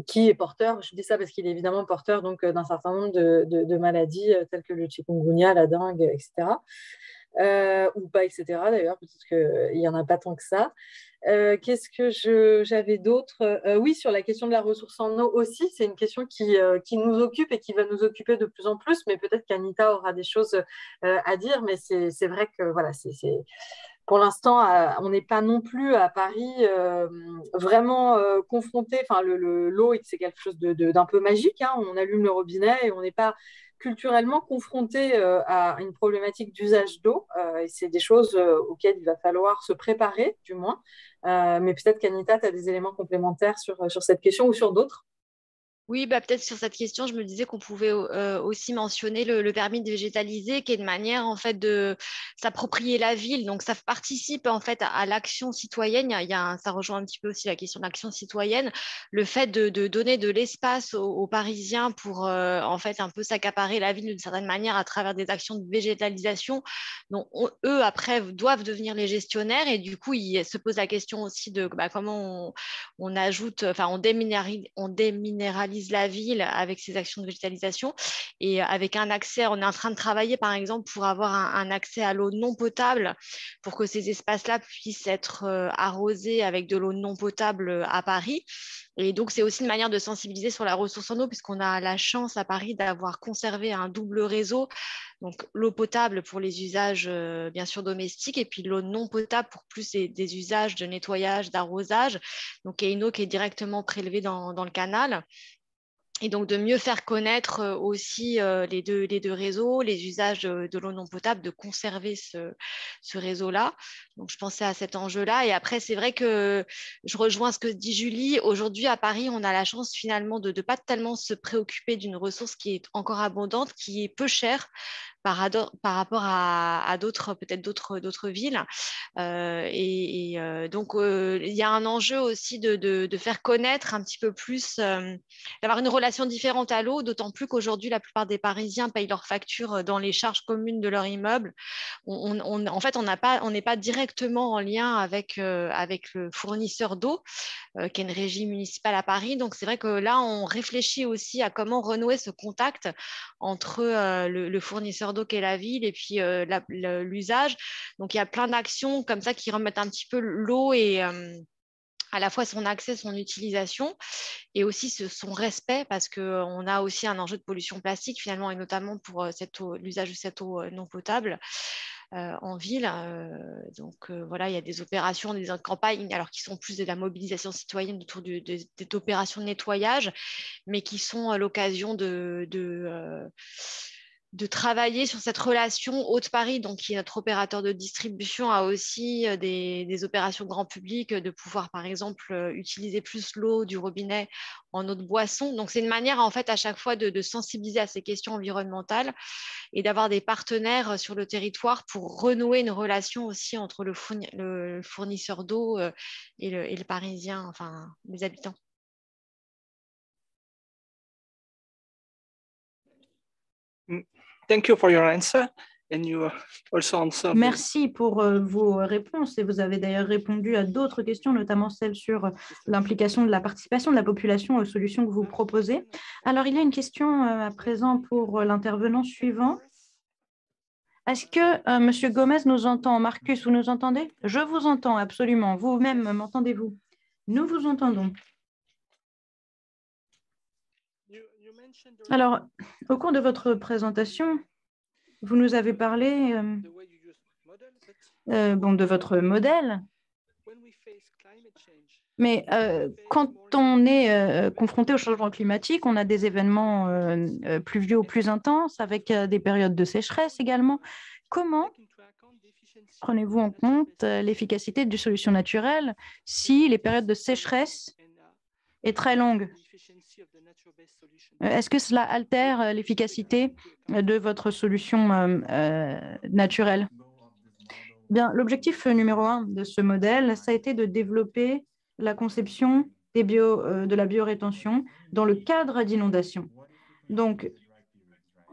qui est porteur, je dis ça parce qu'il est évidemment porteur donc, d'un certain nombre de maladies telles que le chikungunya, la dengue, etc. ou pas, etc. D'ailleurs, peut-être qu'il n'y en a pas tant que ça. Qu'est-ce que j'avais d'autre? Oui, sur la question de la ressource en eau aussi, c'est une question qui nous occupe et qui va nous occuper de plus en plus, mais peut-être qu'Anita aura des choses à dire, mais c'est vrai que voilà, pour l'instant, on n'est pas non plus à Paris vraiment confronté. Enfin, l'eau, c'est quelque chose d'un peu magique, hein. On allume le robinet et on n'est pas culturellement confronté à une problématique d'usage d'eau. Et c'est des choses auxquelles il va falloir se préparer, du moins. Mais peut-être qu'Anita, tu as des éléments complémentaires sur cette question ou sur d'autres. Oui, bah, peut-être sur cette question, je me disais qu'on pouvait aussi mentionner le permis de végétaliser, qui est une manière en fait de s'approprier la ville. Donc, ça participe en fait à l'action citoyenne. Ça rejoint un petit peu aussi la question de l'action citoyenne, le fait de donner de l'espace aux Parisiens pour en fait un peu s'accaparer la ville d'une certaine manière à travers des actions de végétalisation. Donc, eux après doivent devenir les gestionnaires et du coup, ils se posent la question aussi de comment on ajoute, enfin, on déminéralise la ville avec ces actions de végétalisation et avec un accès, on est en train de travailler par exemple pour avoir un accès à l'eau non potable pour que ces espaces-là puissent être arrosés avec de l'eau non potable à Paris. Et donc, c'est aussi une manière de sensibiliser sur la ressource en eau, puisqu'on a la chance à Paris d'avoir conservé un double réseau. Donc, l'eau potable pour les usages, bien sûr, domestiques, et puis l'eau non potable pour plus des usages de nettoyage, d'arrosage. Donc, il y a une eau qui est directement prélevée dans le canal. Et donc, de mieux faire connaître aussi les deux réseaux, les usages de l'eau non potable, de conserver ce réseau-là. Donc, je pensais à cet enjeu-là. Et après, c'est vrai que je rejoins ce que dit Julie. Aujourd'hui, à Paris, on a la chance finalement de ne pas tellement se préoccuper d'une ressource qui est encore abondante, qui est peu chère par rapport à peut-être d'autres villes. Donc, il y a un enjeu aussi de faire connaître un petit peu plus, d'avoir une relation différente à l'eau, d'autant plus qu'aujourd'hui, la plupart des Parisiens payent leurs factures dans les charges communes de leur immeuble. En fait, on n'est pas directement en lien avec le fournisseur d'eau, qui est une régie municipale à Paris. Donc, c'est vrai que là, on réfléchit aussi à comment renouer ce contact entre le fournisseur d'eau qu'est la ville et puis l'usage. Donc, il y a plein d'actions comme ça qui remettent un petit peu l'eau et à la fois son accès, son utilisation et aussi son respect parce qu'on a aussi un enjeu de pollution plastique finalement et notamment pour l'usage de cette eau non potable. En ville. Donc voilà, il y a des opérations, des campagnes, alors qui sont plus de la mobilisation citoyenne autour d'opérations de nettoyage, mais qui sont à l'occasion de travailler sur cette relation Haute-Paris, donc qui est notre opérateur de distribution, a aussi des opérations grand public, de pouvoir par exemple utiliser plus l'eau du robinet en eau de boisson. Donc c'est une manière en fait à chaque fois de sensibiliser à ces questions environnementales et d'avoir des partenaires sur le territoire pour renouer une relation aussi entre le fournisseur d'eau et le Parisien, enfin les habitants. Thank you for your answer. And you also answered. Merci pour vos réponses et vous avez d'ailleurs répondu à d'autres questions, notamment celle sur l'implication de la participation de la population aux solutions que vous proposez. Alors, il y a une question à présent pour l'intervenant suivant. Est-ce que M. Gomez nous entend? Marcus, vous nous entendez? Je vous entends absolument. Vous-même, m'entendez-vous? Nous vous entendons. Alors, au cours de votre présentation, vous nous avez parlé de votre modèle, mais quand on est confronté au changement climatique, on a des événements pluvieux ou plus intenses avec des périodes de sécheresse également. Comment prenez-vous en compte l'efficacité des solutions naturelles si les périodes de sécheresse est très longue? Est-ce que cela altère l'efficacité de votre solution naturelle? Bien, l'objectif numéro 1 de ce modèle, ça a été de développer la conception de la biorétention dans le cadre d'inondations. Donc,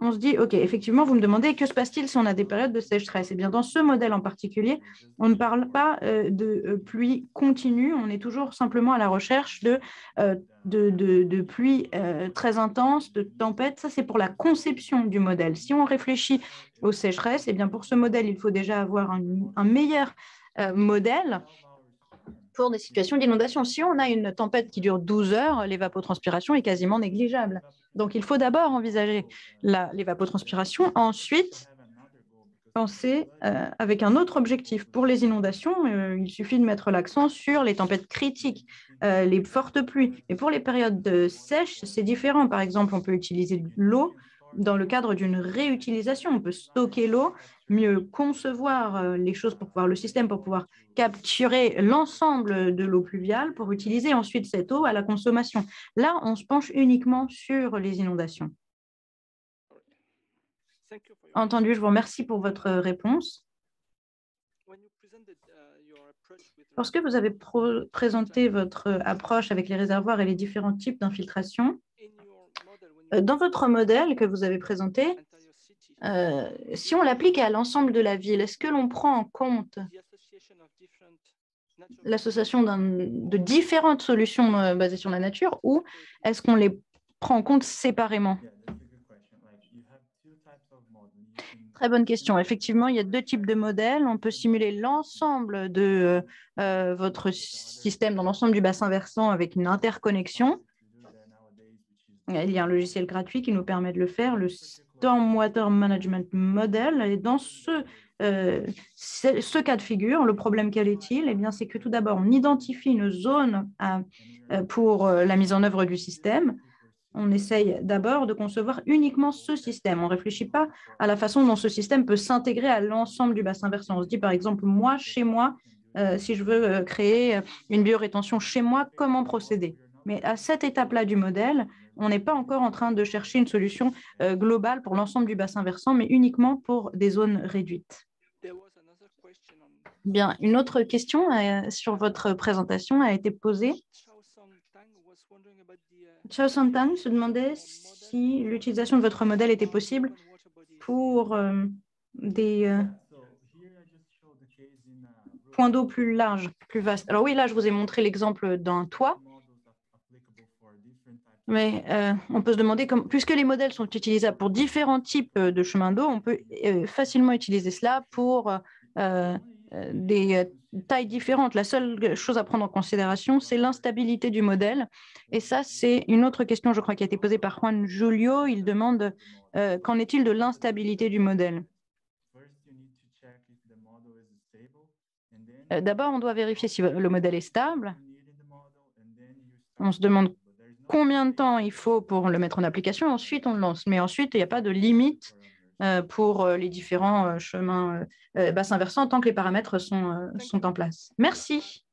on se dit, OK, effectivement, vous me demandez que se passe-t-il si on a des périodes de sécheresse? Eh bien, dans ce modèle en particulier, on ne parle pas de pluie continue, on est toujours simplement à la recherche de pluie très intense, de tempêtes. Ça, c'est pour la conception du modèle. Si on réfléchit aux sécheresses, eh bien, pour ce modèle, il faut déjà avoir un meilleur modèle pour des situations d'inondation. Si on a une tempête qui dure 12 heures, l'évapotranspiration est quasiment négligeable. Donc, il faut d'abord envisager l'évapotranspiration, ensuite penser avec un autre objectif. Pour les inondations, il suffit de mettre l'accent sur les tempêtes critiques, les fortes pluies. Et pour les périodes sèches, c'est différent. Par exemple, on peut utiliser l'eau dans le cadre d'une réutilisation. On peut stocker l'eau, mieux concevoir les choses pour pouvoir, le système pour pouvoir capturer l'ensemble de l'eau pluviale pour utiliser ensuite cette eau à la consommation. Là, on se penche uniquement sur les inondations. Entendu, je vous remercie pour votre réponse. Lorsque vous avez présenté votre approche avec les réservoirs et les différents types d'infiltration, dans votre modèle que vous avez présenté, si on l'applique à l'ensemble de la ville, est-ce que l'on prend en compte l'association de différentes solutions basées sur la nature ou est-ce qu'on les prend en compte séparément? Très bonne question. Effectivement, il y a deux types de modèles. On peut simuler l'ensemble de votre système dans l'ensemble du bassin versant avec une interconnexion. Il y a un logiciel gratuit qui nous permet de le faire, le Stormwater Management Model. Et dans ce cas de figure, le problème quel est-il? Eh bien, c'est que tout d'abord, on identifie une zone pour la mise en œuvre du système. On essaye d'abord de concevoir uniquement ce système. On ne réfléchit pas à la façon dont ce système peut s'intégrer à l'ensemble du bassin versant. On se dit, par exemple, moi, chez moi, si je veux créer une biorétention chez moi, comment procéder? Mais à cette étape-là du modèle, on n'est pas encore en train de chercher une solution globale pour l'ensemble du bassin versant, mais uniquement pour des zones réduites. Bien, une autre question sur votre présentation a été posée. Chao Santang se demandait si l'utilisation de votre modèle était possible pour des points d'eau plus larges, plus vastes. Alors oui, là, je vous ai montré l'exemple d'un toit. Mais on peut se demander, puisque les modèles sont utilisables pour différents types de chemins d'eau, on peut facilement utiliser cela pour des tailles différentes. La seule chose à prendre en considération, c'est l'instabilité du modèle. Et ça, c'est une autre question, je crois, qui a été posée par Juan Julio. Il demande qu'en est-il de l'instabilité du modèle? D'abord, on doit vérifier si le modèle est stable. On se demande combien de temps il faut pour le mettre en application. Ensuite, on le lance. Mais ensuite, il n'y a pas de limite pour les différents chemins bassins versants tant que les paramètres sont en place. Merci.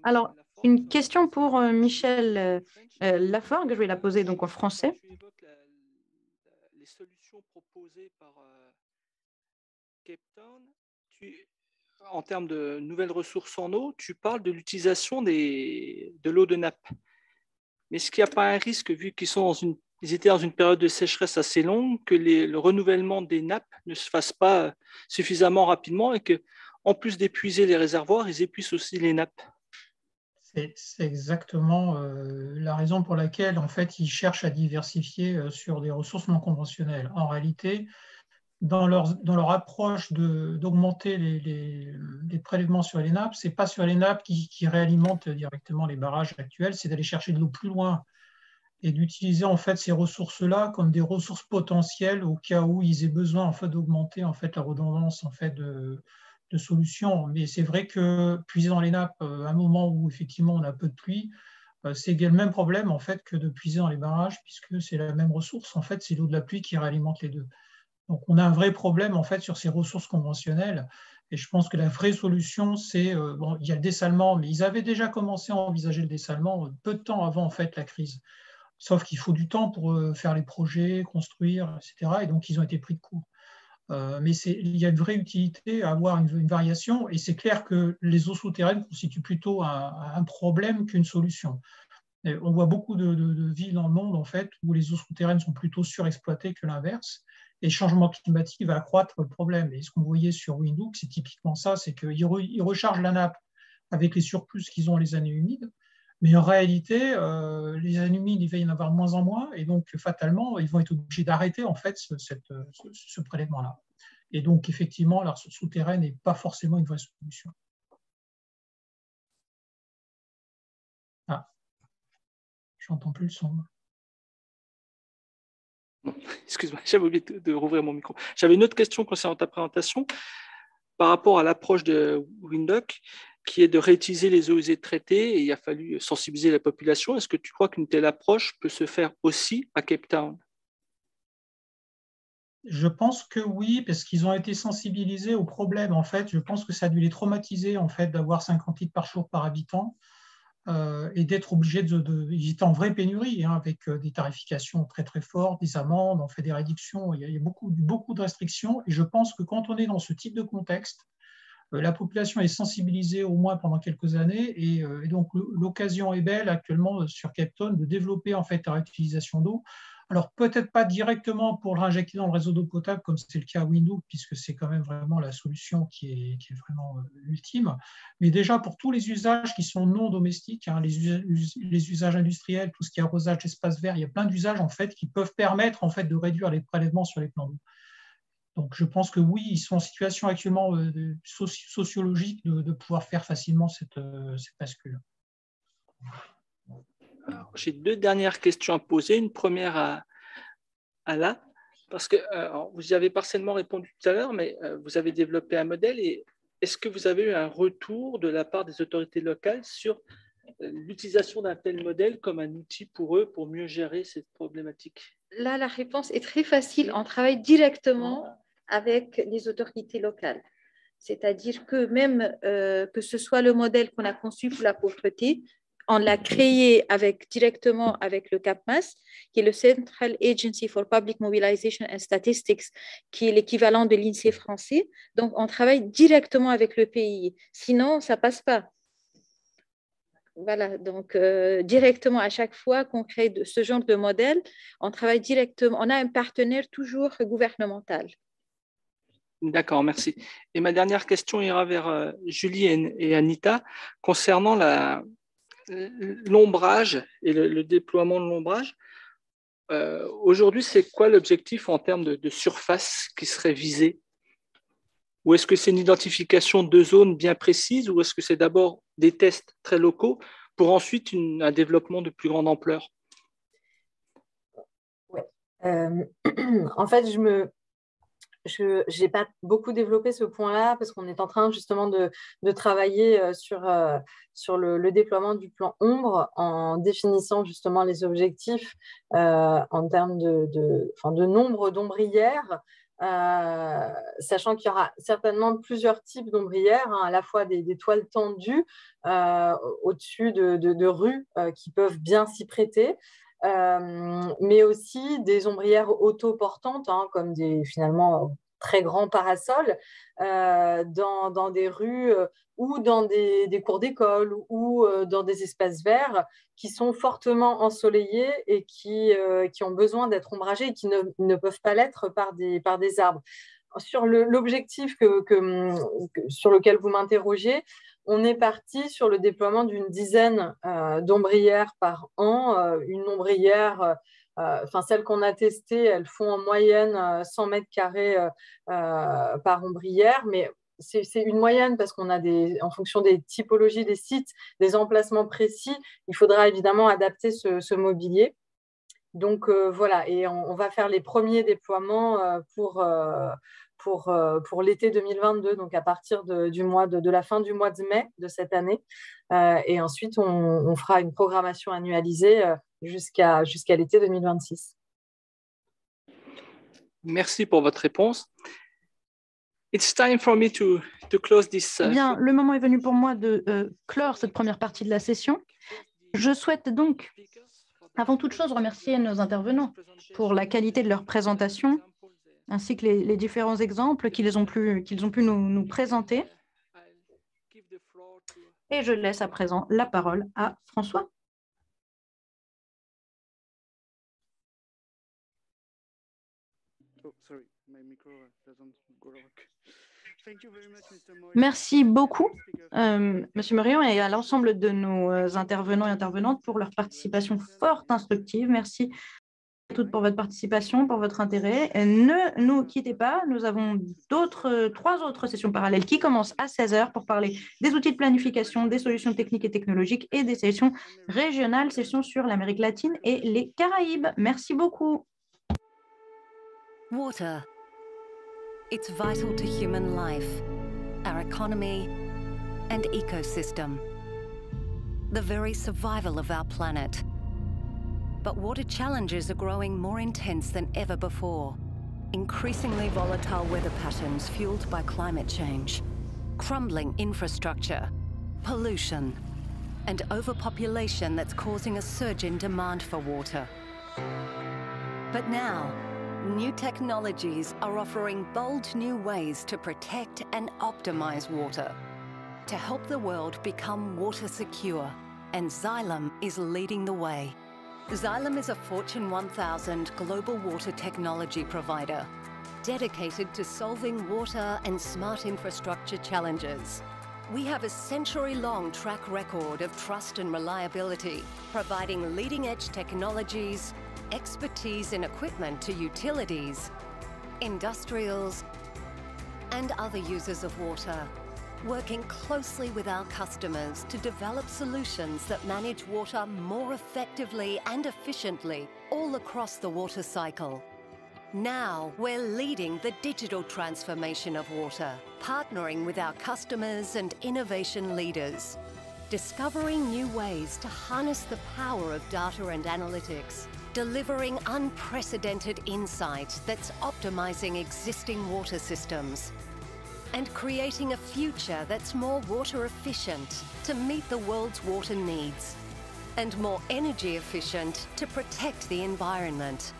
Alors, une question pour Michel Laforgue. Je vais la poser donc en français. Les solutions proposées par Cape Town, en termes de nouvelles ressources en eau, tu parles de l'utilisation de l'eau de nappe. Mais est-ce qu'il n'y a pas un risque, vu qu'ils étaient dans une période de sécheresse assez longue, que le renouvellement des nappes ne se fasse pas suffisamment rapidement et qu'en plus d'épuiser les réservoirs, ils épuisent aussi les nappes? C'est exactement la raison pour laquelle, en fait, ils cherchent à diversifier sur des ressources non conventionnelles. En réalité, dans leur approche d'augmenter les prélèvements sur les nappes, ce n'est pas sur les nappes qui réalimentent directement les barrages actuels, c'est d'aller chercher de l'eau plus loin et d'utiliser en fait ces ressources-là comme des ressources potentielles au cas où ils aient besoin en fait d'augmenter en fait la redondance en fait de solutions. Mais c'est vrai que puiser dans les nappes à un moment où effectivement on a peu de pluie, c'est le même problème en fait que de puiser dans les barrages puisque c'est la même ressource. En fait, c'est l'eau de la pluie qui réalimente les deux. Donc, on a un vrai problème en fait sur ces ressources conventionnelles. Et je pense que la vraie solution, c'est bon, il y a le dessalement, mais ils avaient déjà commencé à envisager le dessalement peu de temps avant en fait la crise. Sauf qu'il faut du temps pour faire les projets, construire, etc. Et donc, ils ont été pris de court. Mais il y a une vraie utilité à avoir une variation. Et c'est clair que les eaux souterraines constituent plutôt un problème qu'une solution. Et on voit beaucoup de villes dans le monde, en fait, où les eaux souterraines sont plutôt surexploitées que l'inverse. Et le changement climatique va accroître le problème. Et ce qu'on voyait sur Windhoek, c'est typiquement ça, c'est qu'ils rechargent la nappe avec les surplus qu'ils ont les années humides. Mais en réalité, les années humides, il va y en avoir de moins en moins. Et donc, fatalement, ils vont être obligés d'arrêter en fait ce prélèvement-là. Et donc, effectivement, la ressource souterraine n'est pas forcément une vraie solution. Ah, je n'entends plus le son. Excuse-moi, j'avais oublié de rouvrir mon micro. J'avais une autre question concernant ta présentation par rapport à l'approche de Windhoek, qui est de réutiliser les eaux usées traitées, et il a fallu sensibiliser la population. Est-ce que tu crois qu'une telle approche peut se faire aussi à Cape Town? Je pense que oui, parce qu'ils ont été sensibilisés au problème. En fait, je pense que ça a dû les traumatiser en fait d'avoir 50 litres par jour par habitant et d'être obligés ils étaient en vraie pénurie, hein, avec des tarifications très très fortes, des amendes, on fait des réductions. Il y a beaucoup de restrictions. Et je pense que quand on est dans ce type de contexte, la population est sensibilisée au moins pendant quelques années et donc l'occasion est belle actuellement sur Cape Town de développer en fait la réutilisation d'eau. Alors peut-être pas directement pour le réinjecter dans le réseau d'eau potable comme c'est le cas à Windhoek, puisque c'est quand même vraiment la solution qui est vraiment ultime, mais déjà pour tous les usages qui sont non domestiques, hein, les usages industriels, tout ce qui est arrosage d'espaces verts, il y a plein d'usages en fait qui peuvent permettre en fait de réduire les prélèvements sur les plans d'eau. Donc, je pense que oui, ils sont en situation actuellement sociologique de pouvoir faire facilement cette bascule. J'ai deux dernières questions à poser. Une première à Ala, parce que vous y avez partiellement répondu tout à l'heure, mais vous avez développé un modèle. Et est-ce que vous avez eu un retour de la part des autorités locales sur l'utilisation d'un tel modèle comme un outil pour eux pour mieux gérer cette problématique? Là, la réponse est très facile. On travaille directement avec les autorités locales. C'est-à-dire que même que ce soit le modèle qu'on a conçu pour la pauvreté, on l'a créé directement avec le CAPMAS, qui est le Central Agency for Public Mobilization and Statistics, qui est l'équivalent de l'INSEE français. Donc, on travaille directement avec le pays. Sinon, ça ne passe pas. Voilà, donc directement à chaque fois qu'on crée ce genre de modèle, on travaille directement. On a un partenaire toujours gouvernemental. D'accord, merci. Et ma dernière question ira vers Julie et Anita concernant l'ombrage et le déploiement de l'ombrage. Aujourd'hui, c'est quoi l'objectif en termes de surface qui serait visé? Ou est-ce que c'est une identification de zones bien précises, ou est-ce que c'est d'abord des tests très locaux pour ensuite un développement de plus grande ampleur? Ouais. En fait, je n'ai pas beaucoup développé ce point-là parce qu'on est en train justement de travailler sur le déploiement du plan ombre en définissant justement les objectifs en termes de nombre d'ombrières, sachant qu'il y aura certainement plusieurs types d'ombrières, hein, à la fois des toiles tendues au-dessus de rues qui peuvent bien s'y prêter. Mais aussi des ombrières autoportantes, hein, comme finalement très grands parasols dans des rues ou dans des cours d'école ou dans des espaces verts qui sont fortement ensoleillés et qui ont besoin d'être ombragés et qui ne peuvent pas l'être par des arbres. Sur l'objectif sur lequel vous m'interrogez, on est parti sur le déploiement d'une dizaine d'ombrières par an. Une ombrière, celles qu'on a testées, elles font en moyenne 100 mètres carrés par ombrière, mais c'est une moyenne parce qu'on a en fonction des typologies des sites, des emplacements précis, il faudra évidemment adapter ce mobilier. Donc voilà, et on va faire les premiers déploiements pour l'été 2022, donc à partir de la fin du mois de mai de cette année. Et ensuite, on fera une programmation annualisée jusqu'à l'été 2026. Merci pour votre réponse. It's time for me to close this. Eh bien, le moment est venu pour moi de clore cette première partie de la session. Je souhaite donc, avant toute chose, remercier nos intervenants pour la qualité de leur présentation, ainsi que les différents exemples qu'ils ont pu nous présenter. Et je laisse à présent la parole à François. Merci beaucoup, Monsieur Morillon, et à l'ensemble de nos intervenants et intervenantes pour leur participation fort instructive. Merci à toutes pour votre participation, pour votre intérêt. Et ne nous quittez pas, nous avons trois autres sessions parallèles qui commencent à 16 h pour parler des outils de planification, des solutions techniques et technologiques et des sessions régionales, sessions sur l'Amérique latine et les Caraïbes. Merci beaucoup. Water. It's vital to human life, our economy and ecosystem, the very survival of our planet. But water challenges are growing more intense than ever before. Increasingly volatile weather patterns fueled by climate change, crumbling infrastructure, pollution, and overpopulation that's causing a surge in demand for water. But now, new technologies are offering bold new ways to protect and optimize water, to help the world become water secure, and Xylem is leading the way. Xylem is a Fortune 1000 global water technology provider, dedicated to solving water and smart infrastructure challenges. We have a century-long track record of trust and reliability, providing leading-edge technologies, expertise and equipment to utilities, industrials, and other users of water, working closely with our customers to develop solutions that manage water more effectively and efficiently all across the water cycle. Now, we're leading the digital transformation of water, partnering with our customers and innovation leaders, discovering new ways to harness the power of data and analytics, delivering unprecedented insight that's optimizing existing water systems, and creating a future that's more water efficient to meet the world's water needs, and more energy efficient to protect the environment.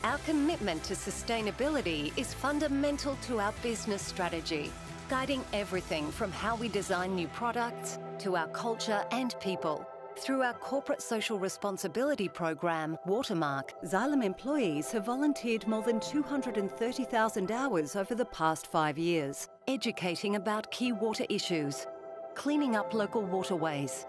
Our commitment to sustainability is fundamental to our business strategy, guiding everything from how we design new products to our culture and people. Through our corporate social responsibility program, Watermark, Xylem employees have volunteered more than 230,000 hours over the past 5 years, educating about key water issues, cleaning up local waterways,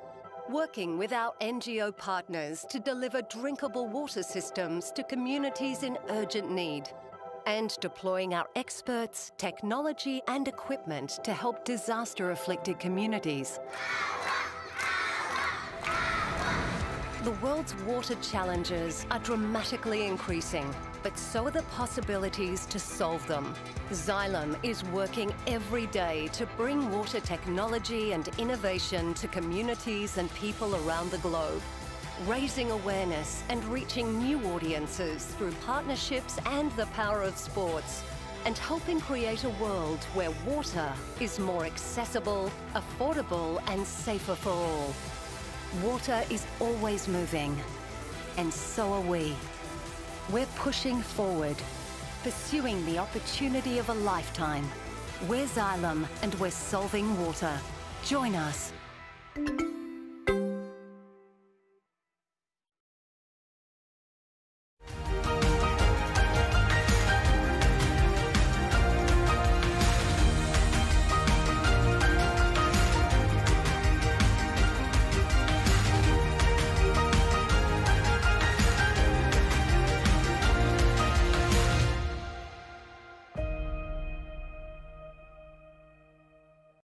working with our NGO partners to deliver drinkable water systems to communities in urgent need, and deploying our experts, technology and equipment to help disaster-afflicted communities. The world's water challenges are dramatically increasing, but so are the possibilities to solve them. Xylem is working every day to bring water technology and innovation to communities and people around the globe, raising awareness and reaching new audiences through partnerships and the power of sports, and helping create a world where water is more accessible, affordable, and safer for all. Water is always moving, and so are we. We're pushing forward, pursuing the opportunity of a lifetime. We're Xylem, and we're solving water. Join us.